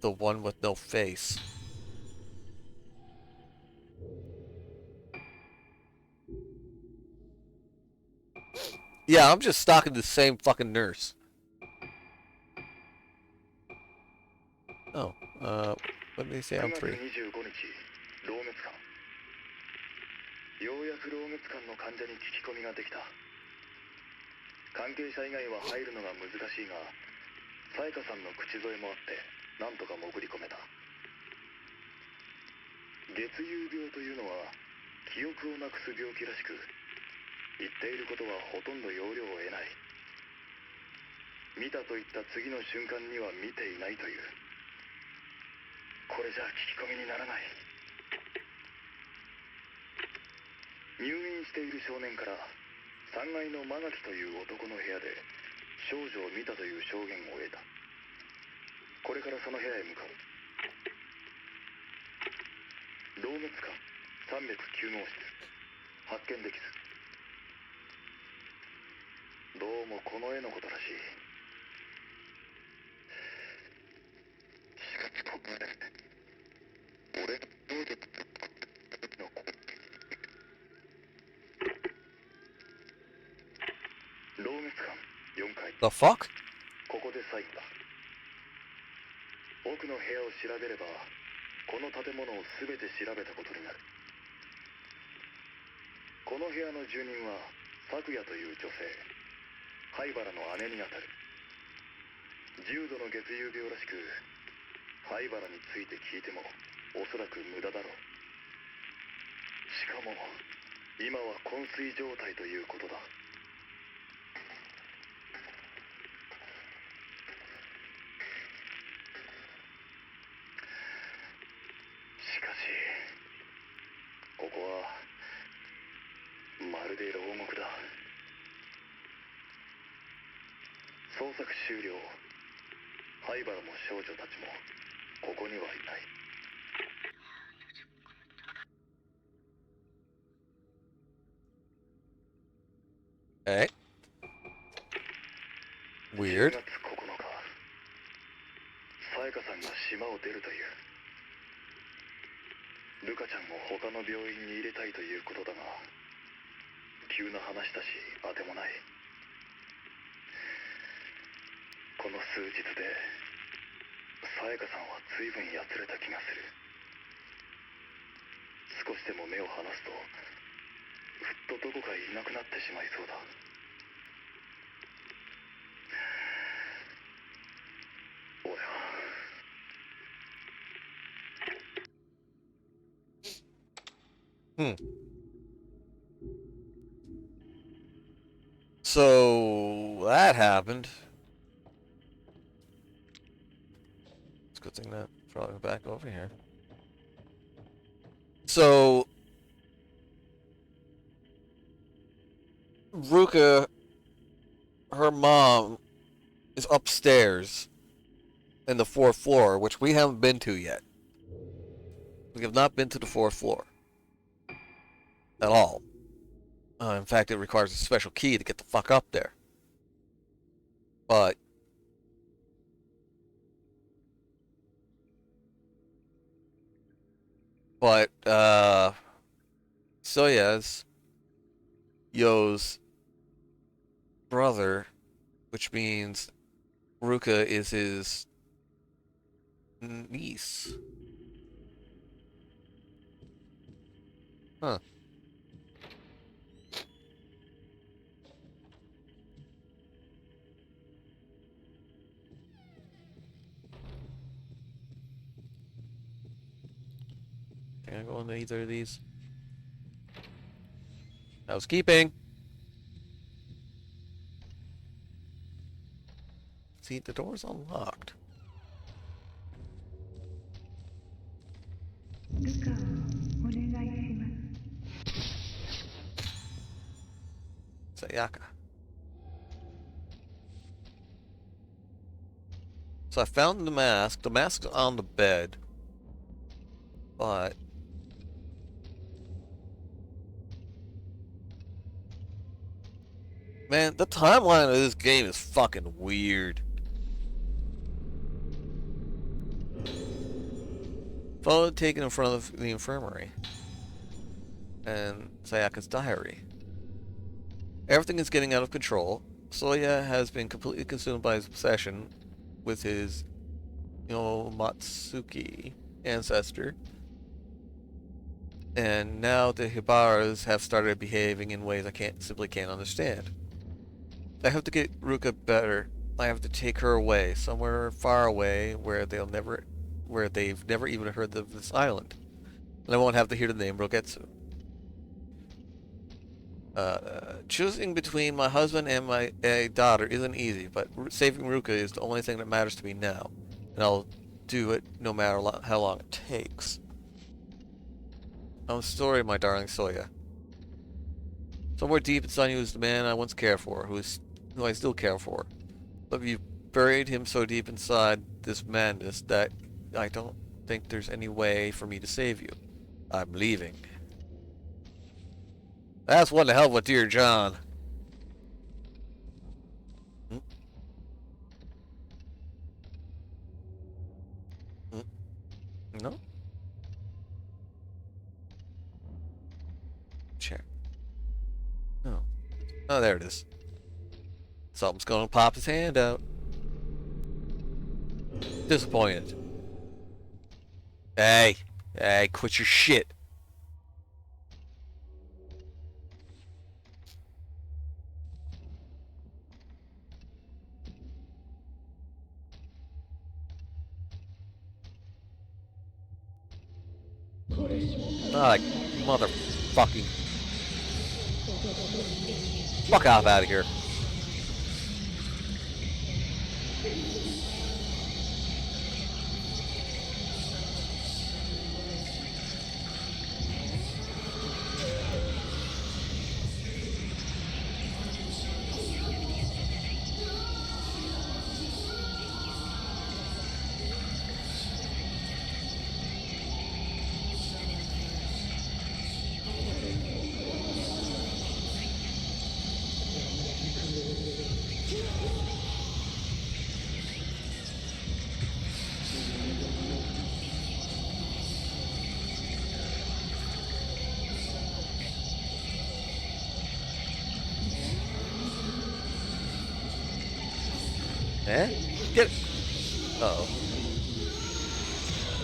the one with no face. Yeah, I'm just stalking the same fucking nurse. Oh, what did he say? I'm 9月 free. 25日、老滅館。ようやく老滅館の患者に聞き込みができた。関係者以外は入るのが難しいが、さやかさんの口添えもあって、なんとか潜り込めた。月遊病というのは、記憶をなくす病気らしく、言っていることはほとんど要領を得ない。見たと言った次の瞬間には見ていないという。これじゃ聞き込みにならない。入院している少年から3階の間垣という男の部屋で少女を見たという証言を得た。これからその部屋へ向かう。老滅館309号室、発見できず。どうもこの絵のことらしい。しかしここで俺がどうでの老滅館4階。 The fuck? ここで最後だ。奥の部屋を調べればこの建物を全て調べたことになる。この部屋の住人は咲夜という女性、灰原の姉にあたる。重度の月遊病らしく、灰原について聞いてもおそらく無駄だろう。しかも今は昏睡状態ということだ。しかしここはまるで牢獄だ。捜索終了。灰原も少女たちもここにはいない。Okay. 10 Weird. 月9日、さやかさんが島を出るという。ルカちゃんを他の病院に入れたいということだが、急な話だし当てもない。この数日でさやかさんは随分やつれた気がする。少しでも目を離すとふっとどこかいなくなってしまいそうだ。俺は Hmm. So that happened. It's a good thing that probably back over here. So Ruka, her mom, is upstairs in the fourth floor, which we haven't been to yet. We have not been to the fourth floor. at all. In fact, it requires a special key to get the fuck up there. But but Soya's Yo's brother, which means Ruka is his niece. Huh. Can I go into either of these? Housekeeping. See, the door's unlocked. Zaiaku. So I found the mask. The mask's on the bed. But man, the timeline of this game is fucking weird. Photo taken in front of the infirmary. And Zaiaku's diary. Everything is getting out of control. Soya has been completely consumed by his obsession with his Matsuki ancestor. And now the Hibaras have started behaving in ways I simply can't understand. I have to get Ruka better. I have to take her away, somewhere far away where they've never even heard of this island. And I won't have to hear the name Rogetsu. Choosing between my husband and my daughter isn't easy, but saving Ruka is the only thing that matters to me now. And I'll do it no matter how long it takes. I'm sorry, my darling Soya. Somewhere deep inside you is the man I once cared for, who I still care for. But you've buried him so deep inside this madness that I don't think there's any way for me to save you. I'm leaving. That's one to hell with dear John. Hmm? Hmm? No? Check. No. Oh, there it is. Something's gonna pop his hand out. Disappointed. Hey. Hey, quit your shit. Ah, motherfucking. Fuck off out of here. Eh? Get it. Uh-oh.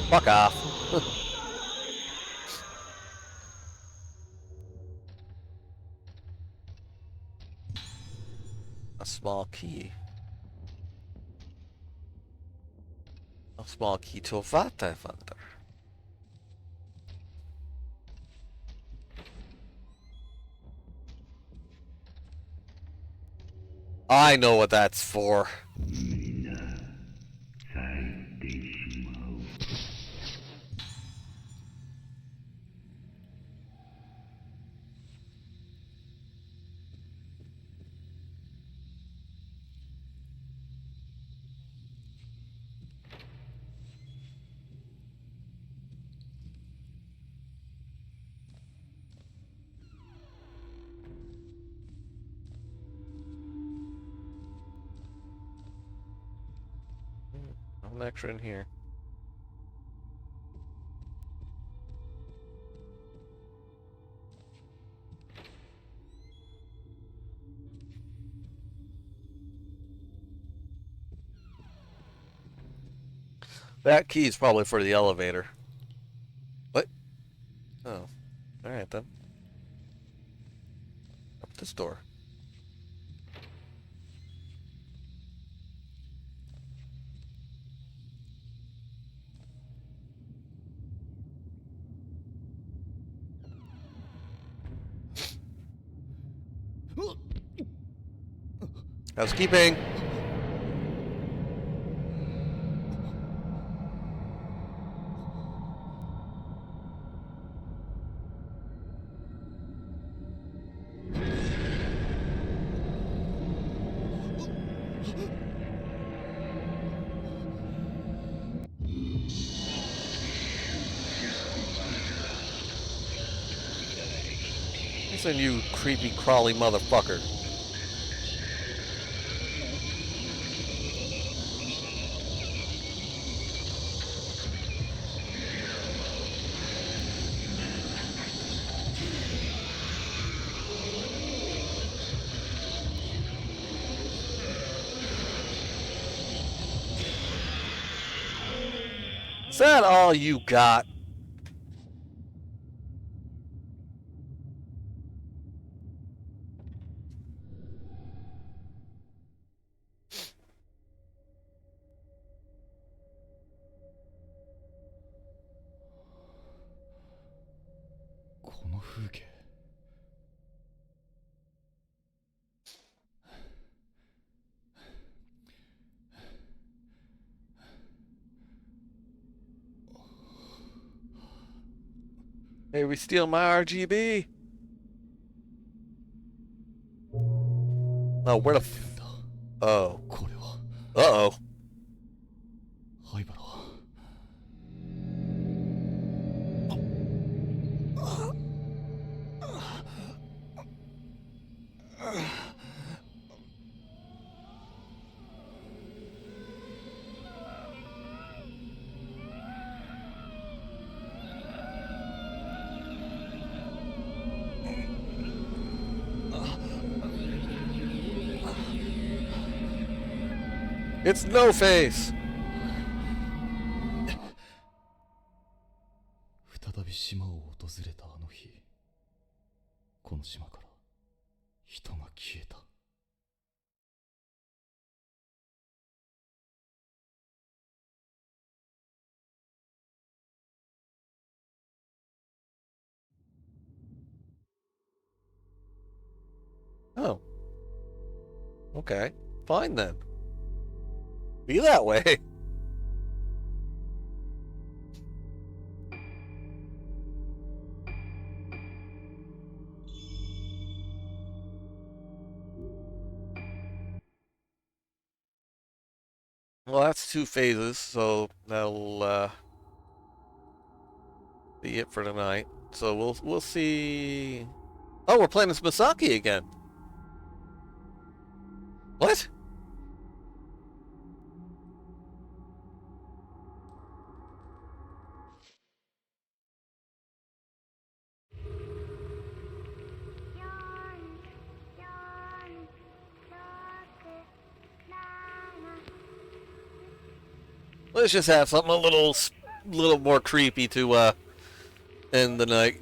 Fuck off. A small key. A small key to a vat, I wonder. I know what that's for. something extra in here. That key is probably for the elevator. What? Oh. Alright then. Up this door. Housekeeping! Listen, you creepy, crawly motherfucker. Is that all you got? Hey, we steal my RGB? Oh, where the f... Oh. Uh-oh. It's No Face! 再び島を訪れたあの日、この島から人が消えた。Oh. Okay. Fine then. Be that way. Well, that's 2 phases, so that'll be it for tonight. So we'll see. Oh, we're playing as Misaki again. What? Let's just have something a little more creepy to end the night.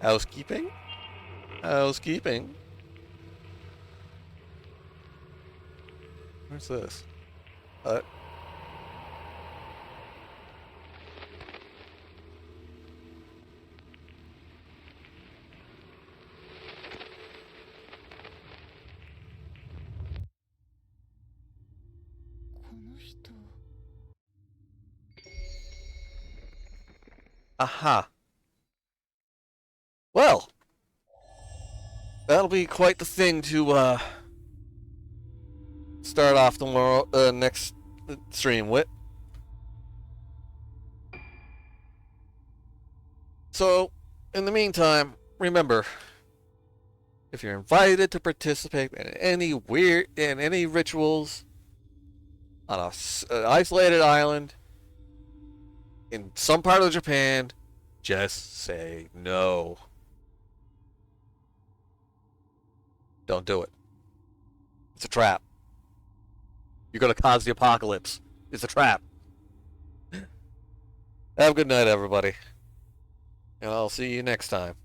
Housekeeping? Housekeeping? Where's this? Aha. Well, that'll be quite the thing to start off tomorrow, next stream with. So, in the meantime, remember, if you're invited to participate in any rituals on an isolated island in some part of Japan, just say no. Don't do it. It's a trap. You're gonna cause the apocalypse. It's a trap. Have a good night, everybody. And I'll see you next time.